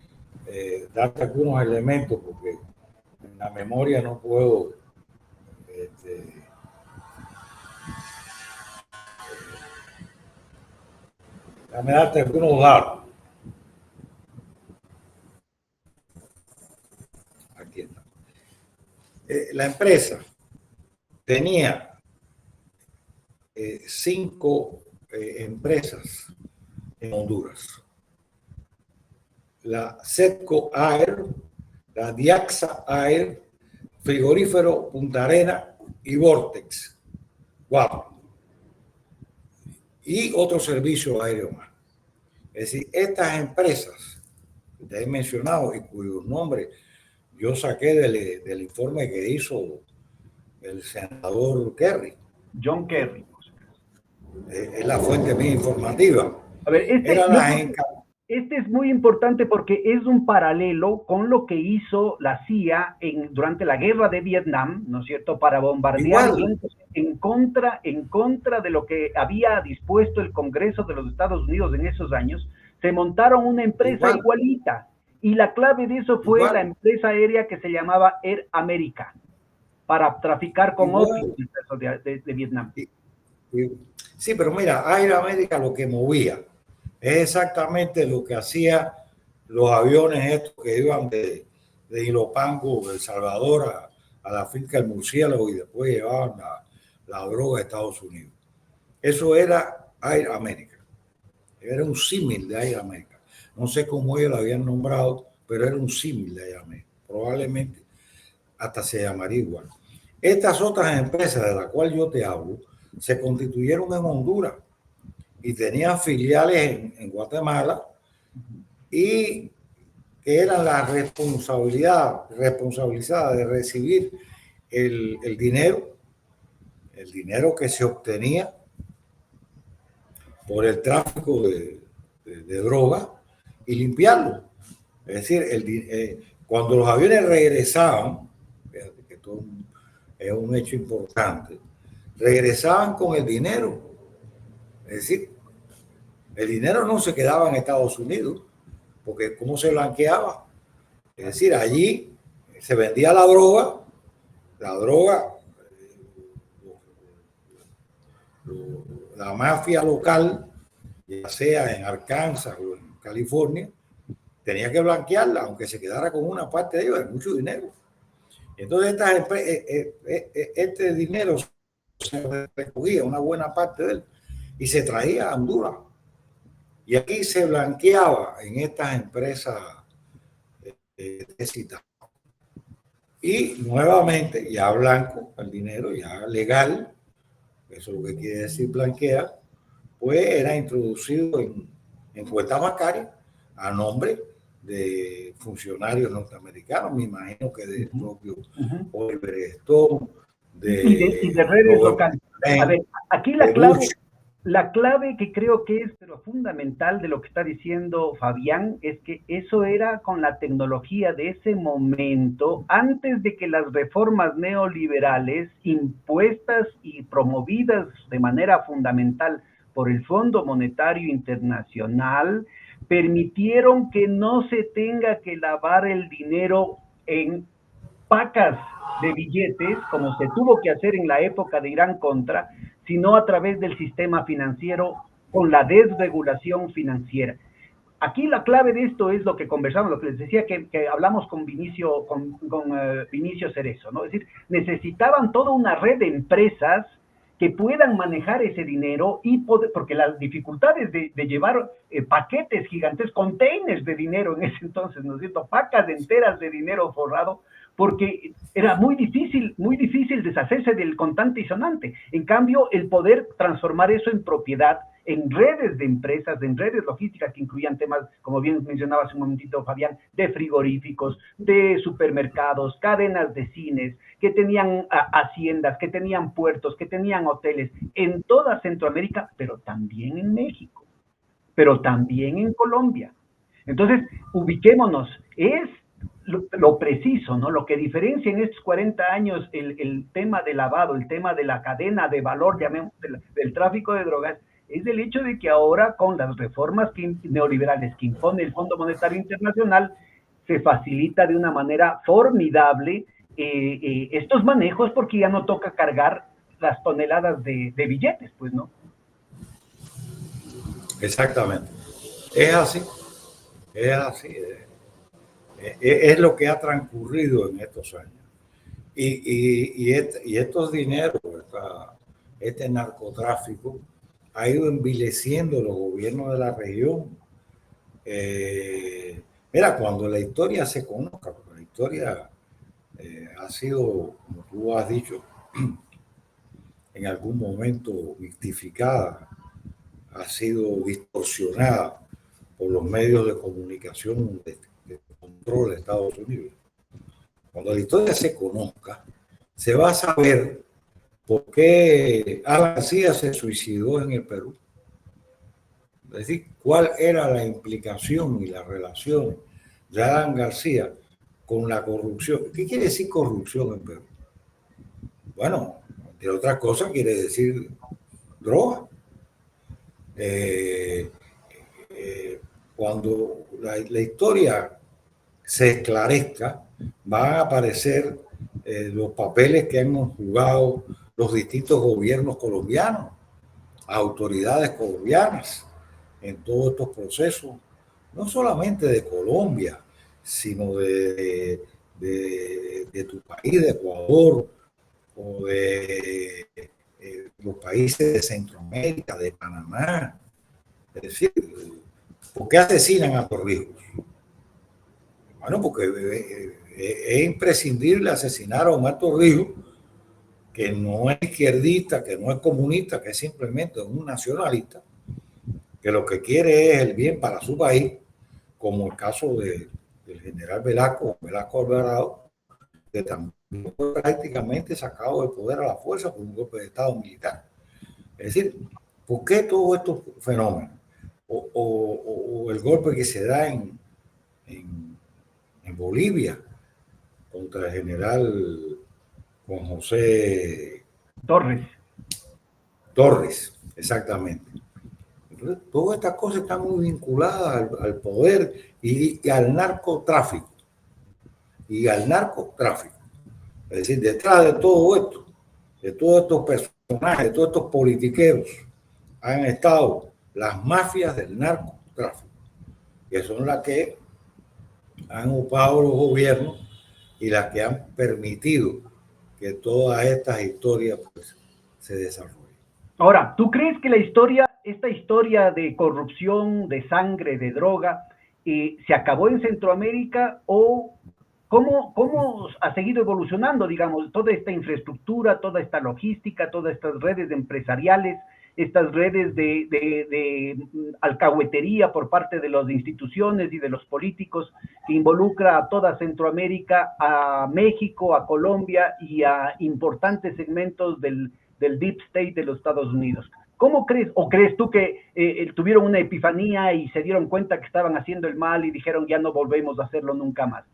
darte algunos elementos porque en la memoria no puedo. Este, déjame darte algunos datos. Aquí está. La empresa tenía 5 empresas en Honduras. La Setco Air, la Diaxa Air, Frigorífero Punta Arena y Vortex. 4. Y otro servicio aéreo más. Es decir, estas empresas que te he mencionado y cuyos nombres yo saqué del informe que hizo el senador Kerry. John Kerry. Es la fuente más informativa. A ver, Eran las este es muy importante porque es un paralelo con lo que hizo la CIA durante la guerra de Vietnam, ¿no es cierto?, para bombardear en contra de lo que había dispuesto el Congreso de los Estados Unidos en esos años. Se montaron una empresa igualita y la clave de eso fue la empresa aérea que se llamaba Air America para traficar con opio de Vietnam. Sí, pero mira, Air America lo que movía es exactamente lo que hacía los aviones estos que iban de Ilopango, El Salvador, a la finca del murciélago y después llevaban la droga a Estados Unidos. Eso era Air America. Era un símil de Air America. No sé cómo ellos lo habían nombrado, pero era un símil de Air America. Probablemente hasta se llamaría igual. Estas otras empresas de las cuales yo te hablo se constituyeron en Honduras y tenían filiales en Guatemala y que eran la responsabilizada de recibir el dinero que se obtenía por el tráfico de droga y limpiarlo. Es decir, cuando los aviones regresaban, fíjate que esto es un hecho importante, regresaban con el dinero. Es decir, el dinero no se quedaba en Estados Unidos, porque ¿cómo se blanqueaba? Es decir, allí se vendía la droga, la mafia local, ya sea en Arkansas o en California, tenía que blanquearla, aunque se quedara con una parte de ellos, de mucho dinero. Entonces, este dinero se recogía, una buena parte de él, y se traía a Honduras. Y aquí se blanqueaba en estas empresas citadas. Y nuevamente, ya blanco, el dinero ya legal, eso es lo que quiere decir blanquear, pues era introducido en cuentas bancarias a nombre de funcionarios norteamericanos, me imagino que del propio Oliver Stone, y de redes locales. A ver, aquí la clave que creo que es pero fundamental de lo que está diciendo Fabián es que eso era con la tecnología de ese momento, antes de que las reformas neoliberales impuestas y promovidas de manera fundamental por el Fondo Monetario Internacional permitieron que no se tenga que lavar el dinero en pacas de billetes, como se tuvo que hacer en la época de Irán Contra, sino a través del sistema financiero con la desregulación financiera. Aquí la clave de esto es lo que conversamos, lo que les decía que hablamos con Vinicio Cerezo, ¿no? Es decir, necesitaban toda una red de empresas que puedan manejar ese dinero y poder, porque las dificultades de llevar paquetes gigantes, containers de dinero en ese entonces, ¿no es cierto? Pacas enteras de dinero forrado, porque era muy difícil deshacerse del contante y sonante. En cambio, el poder transformar eso en propiedad, en redes de empresas, en redes logísticas que incluían temas, como bien mencionaba hace un momentito Fabián, de frigoríficos, de supermercados, cadenas de cines, que tenían haciendas, que tenían puertos, que tenían hoteles en toda Centroamérica, pero también en México, pero también en Colombia. Entonces, ubiquémonos, es lo preciso, ¿no? Lo que diferencia en estos 40 años el tema de lavado, el tema de la cadena de valor, llamemos, del tráfico de drogas, es el hecho de que ahora con las reformas neoliberales que impone el Fondo Monetario Internacional, se facilita de una manera formidable estos manejos porque ya no toca cargar las toneladas de billetes, pues, ¿no? Exactamente. Es así, es así. Es lo que ha transcurrido en estos años. Y estos dineros, este narcotráfico, ha ido envileciendo los gobiernos de la región. Mira, cuando la historia se conozca, porque la historia ha sido, como tú has dicho, en algún momento victificada, ha sido distorsionada por los medios de comunicación de control de Estados Unidos. Cuando la historia se conozca, se va a saber por qué Alan García se suicidó en el Perú. Es decir, cuál era la implicación y la relación de Alan García con la corrupción. ¿Qué quiere decir corrupción en Perú? Bueno, de otra cosa quiere decir droga. Cuando la historia se esclarezca, van a aparecer los papeles que hemos jugado los distintos gobiernos colombianos, autoridades colombianas, en todos estos procesos, no solamente de Colombia, sino de tu país, de Ecuador, o de los países de Centroamérica, de Panamá. Es decir, ¿por qué asesinan a Torrijos? Bueno, porque es imprescindible asesinar a Omar Torrijos, que no es izquierdista, que no es comunista, que es simplemente un nacionalista, que lo que quiere es el bien para su país, como el caso del general Velasco Alvarado, que también fue prácticamente sacado del poder a la fuerza por un golpe de Estado militar. Es decir, ¿por qué todos estos fenómenos? O el golpe que se da en Bolivia contra el general Juan José Torres, exactamente. Entonces, todas estas cosas están muy vinculadas al poder y al narcotráfico. Y al narcotráfico. Es decir, detrás de todo esto, de todos estos personajes, de todos estos politiqueros, han estado las mafias del narcotráfico, que son las que han ocupado los gobiernos y las que han permitido que todas estas historias pues, se desarrollen. Ahora, ¿tú crees que esta historia de corrupción, de sangre, de droga, se acabó en Centroamérica o cómo ha seguido evolucionando, digamos, toda esta infraestructura, toda esta logística, todas estas redes empresariales, estas redes de alcahuetería por parte de las instituciones y de los políticos que involucra a toda Centroamérica, a México, a Colombia y a importantes segmentos del Deep State de los Estados Unidos? ¿Cómo crees, o crees tú que tuvieron una epifanía y se dieron cuenta que estaban haciendo el mal y dijeron ya no volvemos a hacerlo nunca más?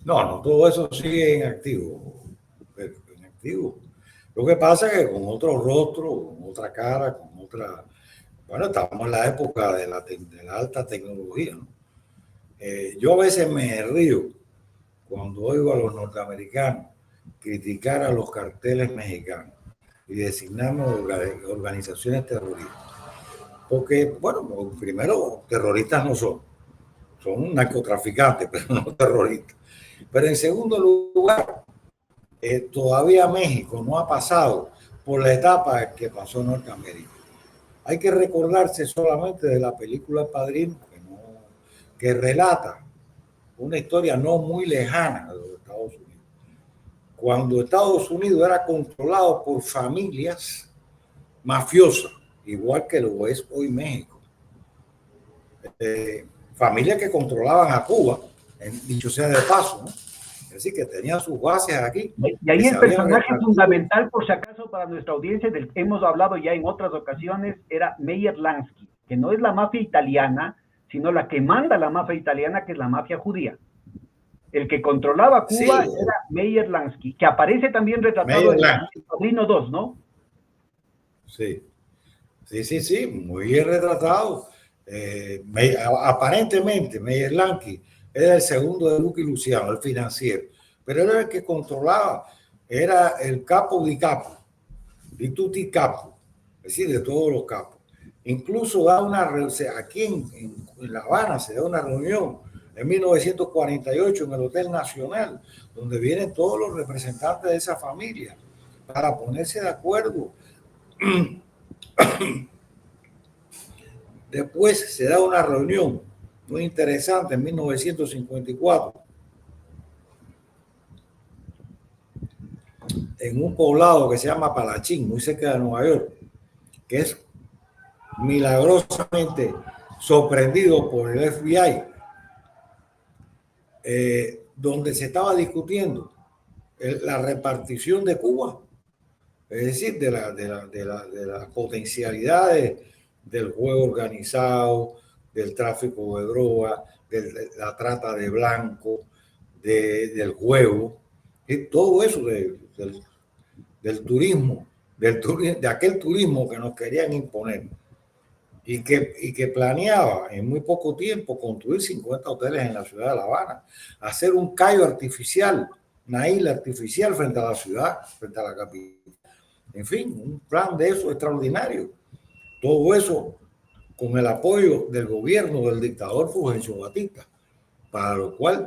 No, todo eso sigue en activo. En activo. Lo que pasa es que con otro rostro, con otra cara, con otra... Bueno, estamos en la época de la alta tecnología, ¿no? Yo a veces me río cuando oigo a los norteamericanos criticar a los carteles mexicanos y designarnos organizaciones terroristas. porque, bueno, primero, terroristas no son, son narcotraficantes, pero no terroristas. Pero en segundo lugar, todavía México no ha pasado por la etapa que pasó Norteamérica. Hay que recordarse solamente de la película Padrino, que relata una historia no muy lejana de los Estados Unidos. Cuando Estados Unidos era controlado por familias mafiosas, igual que lo es hoy México. Familias que controlaban a Cuba, dicho sea de paso, ¿no? Es decir, que tenían sus bases aquí. Y ahí el personaje fundamental, por si acaso, para nuestra audiencia, del que hemos hablado ya en otras ocasiones, era Meyer Lansky, que no es la mafia italiana, sino la que manda la mafia italiana, que es la mafia judía. El que controlaba Cuba, sí, era Meyer Lansky, que aparece también retratado en el Padrino 2, ¿no? Sí, sí, muy bien retratado. Aparentemente, Meyer Lansky era el segundo de Lucky Luciano, el financiero, pero era el que controlaba, era el capo di capo, di tutti capo, es decir, de todos los capos. Incluso da aquí en La Habana se da una reunión en 1948 en el Hotel Nacional, donde vienen todos los representantes de esa familia para ponerse de acuerdo. Después se da una reunión muy interesante en 1954 en un poblado que se llama Palachín, muy cerca de Nueva York, que es milagrosamente sorprendido por el FBI, donde se estaba discutiendo la repartición de Cuba, es decir, de las potencialidades del juego organizado, del tráfico de droga, de la trata de blancos, del juego, y todo eso del turismo, de aquel turismo que nos querían imponer y que planeaba en muy poco tiempo construir 50 hoteles en la ciudad de La Habana, hacer un callo artificial, una isla artificial frente a la ciudad, frente a la capital. En fin, un plan de eso extraordinario. Todo eso con el apoyo del gobierno del dictador Fulgencio Batista, para lo cual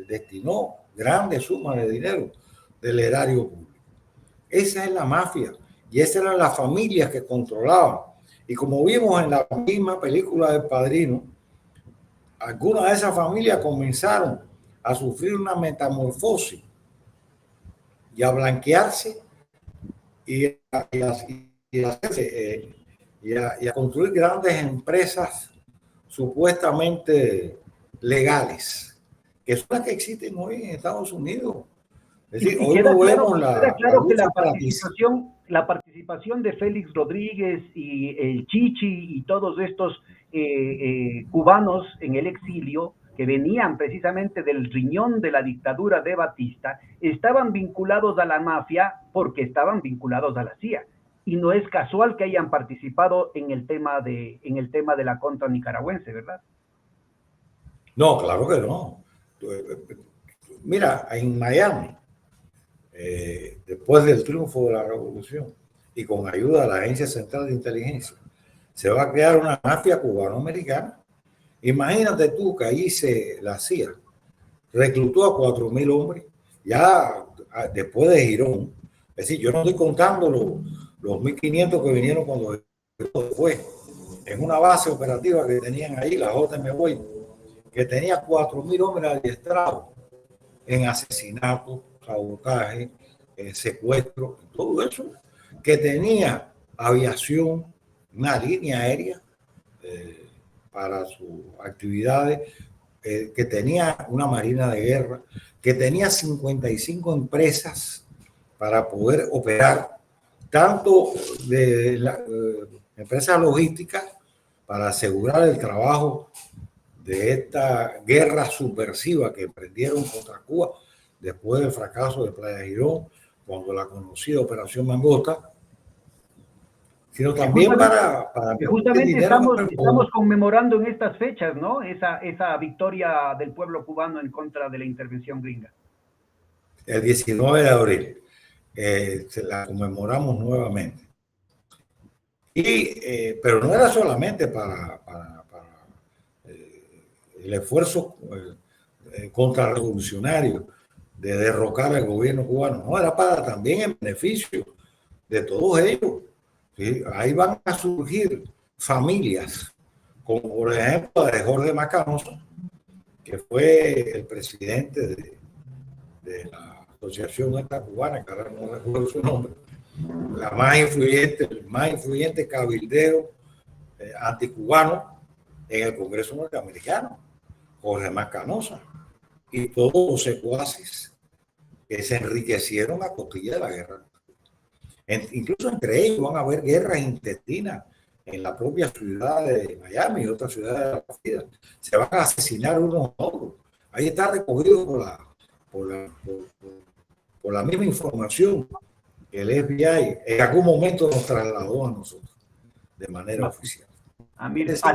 destinó grandes sumas de dinero del erario público. Esa es la mafia y esas eran las familias que controlaban. Y como vimos en la misma película del Padrino, algunas de esas familias comenzaron a sufrir una metamorfosis y a blanquearse y a construir grandes empresas supuestamente legales, que son las que existen hoy en Estados Unidos. Es decir, hoy no vemos claro que la participación de Félix Rodríguez y el Chichi y todos estos cubanos en el exilio, que venían precisamente del riñón de la dictadura de Batista, estaban vinculados a la mafia porque estaban vinculados a la CIA. Y no es casual que hayan participado en el tema de la contra nicaragüense, ¿verdad? No, claro que no. Mira, en Miami, después del triunfo de la revolución y con ayuda de la Agencia Central de Inteligencia, se va a crear una mafia cubano-americana. Imagínate tú que ahí la CIA reclutó a 4.000 hombres, ya después de Girón. Es decir, yo no estoy contando los 1.500 que vinieron cuando fue en una base operativa que tenían ahí, la JMB, que tenía 4.000 hombres adiestrados en asesinato, sabotaje, secuestro, todo eso, que tenía aviación, una línea aérea para sus actividades, que tenía una marina de guerra, que tenía 55 empresas para poder operar, tanto de empresas logísticas para asegurar el trabajo de esta guerra subversiva que emprendieron contra Cuba después del fracaso de Playa Girón, cuando la conocida Operación Mangosta, sino también justamente estamos conmemorando en estas fechas, ¿no? Esa victoria del pueblo cubano en contra de la intervención gringa. El 19 de abril se la conmemoramos nuevamente. Pero no era solamente para el esfuerzo contrarrevolucionario de derrocar al gobierno cubano, no, era para también en beneficio de todos ellos. ¿Sí? Ahí van a surgir familias, como por ejemplo la de Jorge Macanosa, que fue el presidente de la Asociación esta cubana, que ahora no recuerdo su nombre, el más influyente cabildero anticubano en el Congreso norteamericano, Jorge Macanosa, y todos los secuaces que se enriquecieron a costilla de la guerra. Incluso entre ellos van a haber guerras intestinas en la propia ciudad de Miami y otras ciudades de la Florida. Se van a asesinar unos a otros. Ahí está recogido por la misma información que el FBI en algún momento nos trasladó a nosotros de manera oficial. Mire, hasta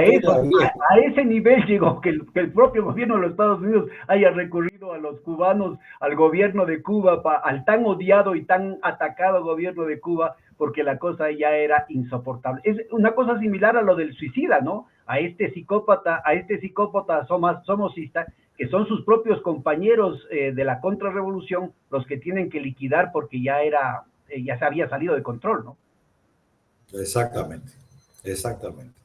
eso, a ese nivel llegó que el propio gobierno de los Estados Unidos haya recurrido a los cubanos, al gobierno de Cuba, al tan odiado y tan atacado gobierno de Cuba, porque la cosa ya era insoportable. Es una cosa similar a lo del suicida, ¿no? A este psicópata somocista, que son sus propios compañeros de la contrarrevolución los que tienen que liquidar porque ya se había salido de control, ¿no? Exactamente. Exactamente.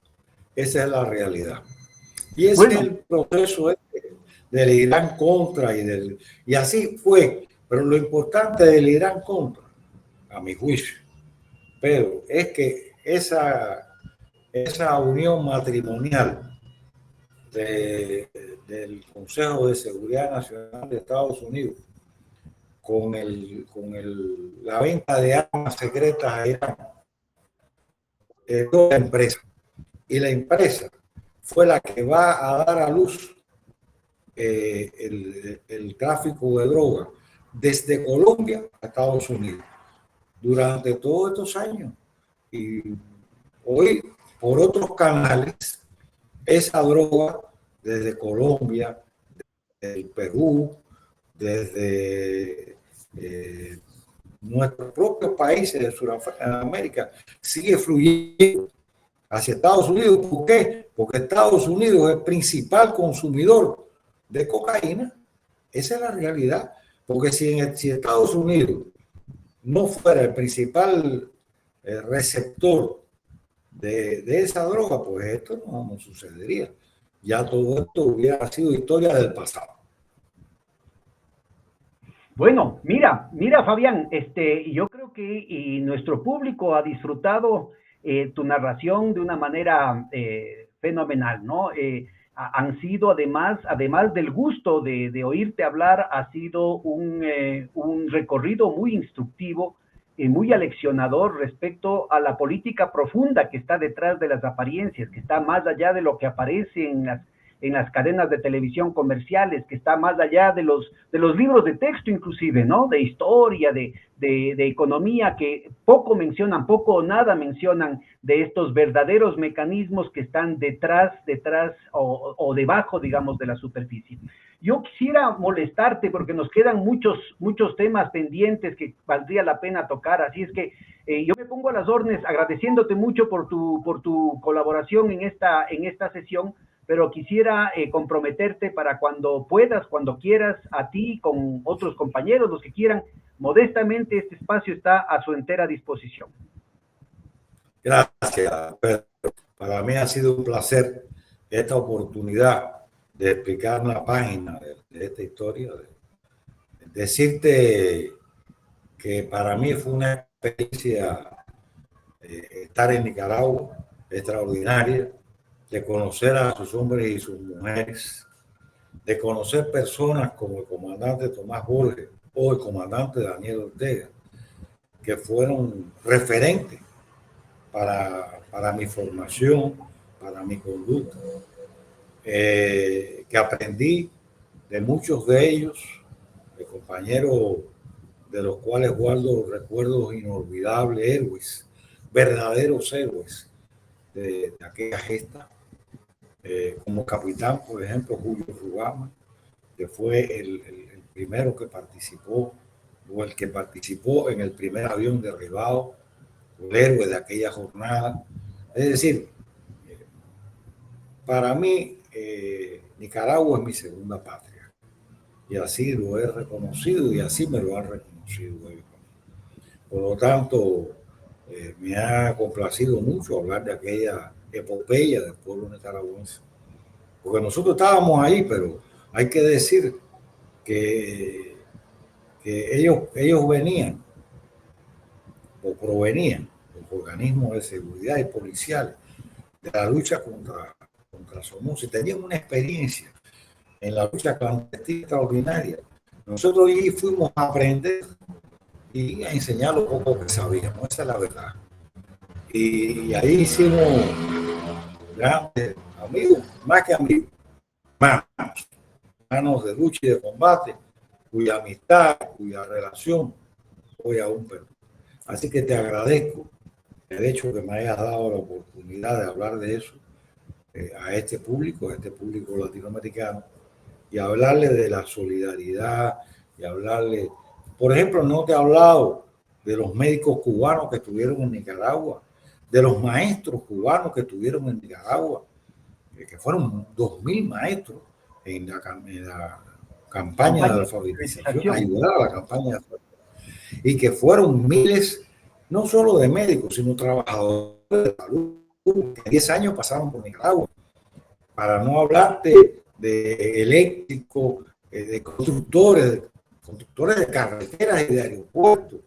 Esa es la realidad. Y ese es el proceso del Irán contra y así fue. Pero lo importante del Irán contra, a mi juicio, pero es que esa unión matrimonial del Consejo de Seguridad Nacional de Estados Unidos con la venta de armas secretas a Irán, toda la empresa. Y la empresa fue la que va a dar a luz el tráfico de droga desde Colombia a Estados Unidos durante todos estos años. Y hoy, por otros canales, esa droga desde Colombia, desde el Perú, desde nuestros propios países de Sudamérica, sigue fluyendo hacia Estados Unidos. ¿Por qué? Porque Estados Unidos es el principal consumidor de cocaína. Esa es la realidad. Porque si Estados Unidos no fuera el principal receptor de esa droga, pues esto no sucedería. Ya todo esto hubiera sido historia del pasado. Bueno, mira, Fabián, yo creo que nuestro público ha disfrutado tu narración de una manera fenomenal, ¿no? Han sido además del gusto de oírte hablar, ha sido un recorrido muy instructivo y muy aleccionador respecto a la política profunda que está detrás de las apariencias, que está más allá de lo que aparece en las cadenas de televisión comerciales, que está más allá de los libros de texto inclusive, ¿no? De historia, de economía, que poco o nada mencionan de estos verdaderos mecanismos que están detrás o debajo, digamos, de la superficie. Yo quisiera molestarte porque nos quedan muchos temas pendientes que valdría la pena tocar, así es que yo me pongo a las órdenes agradeciéndote mucho por tu colaboración en esta sesión, pero quisiera comprometerte para cuando puedas, cuando quieras, a ti, con otros compañeros, los que quieran, modestamente este espacio está a su entera disposición. Gracias, Pedro. Para mí ha sido un placer esta oportunidad de explicar una página de esta historia. Decirte que para mí fue una experiencia estar en Nicaragua extraordinaria, de conocer a sus hombres y sus mujeres, de conocer personas como el comandante Tomás Borges o el comandante Daniel Ortega, que fueron referentes para mi formación, para mi conducta, que aprendí de muchos de ellos, de compañeros de los cuales guardo recuerdos inolvidables, héroes, verdaderos héroes de aquella gesta. Como capitán, por ejemplo, Julio Rugama, que fue el primero que participó, o el que participó en el primer avión derribado el héroe de aquella jornada. Es decir, para mí, Nicaragua es mi segunda patria. Y así lo he reconocido y así me lo han reconocido ellos. Por lo tanto, me ha complacido mucho hablar de aquella epopeya del pueblo nicaragüense. Porque nosotros estábamos ahí, pero hay que decir que ellos venían o provenían los organismos de seguridad y policiales de la lucha contra Somoza y tenían una experiencia en la lucha clandestina extraordinaria. Nosotros allí fuimos a aprender y a enseñar lo poco que sabíamos, esa es la verdad. Y ahí hicimos grandes amigos, más que amigos, manos de lucha y de combate, cuya amistad, cuya relación hoy aún perdura. Así que te agradezco el hecho que me hayas dado la oportunidad de hablar de eso a este público latinoamericano, y hablarle de la solidaridad, y hablarle, por ejemplo, no te he hablado de los médicos cubanos que estuvieron en Nicaragua, de los maestros cubanos que estuvieron en Nicaragua, que fueron 2.000 maestros en la campaña de alfabetización, ayudar a la campaña de alfabetización, y que fueron miles, no solo de médicos, sino trabajadores de salud, que 10 años pasaron por Nicaragua, para no hablar de eléctricos, de constructores de carreteras y de aeropuertos,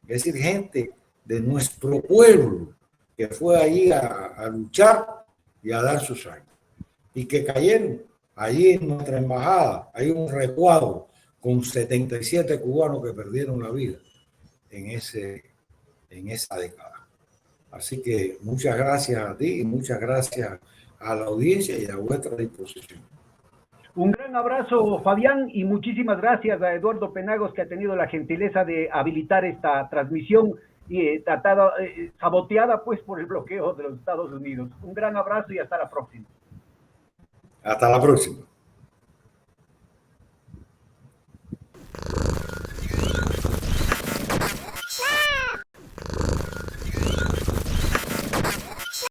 es decir, gente de nuestro pueblo que fue ahí a luchar y a dar su sangre, y que cayeron allí en nuestra embajada. Hay un recuadro con 77 cubanos que perdieron la vida en esa década. Así que muchas gracias a ti y muchas gracias a la audiencia y a vuestra disposición. Un gran abrazo, Fabián, y muchísimas gracias a Eduardo Penagos, que ha tenido la gentileza de habilitar esta transmisión y saboteada pues por el bloqueo de los Estados Unidos. Un gran abrazo y hasta la próxima. Hasta la próxima.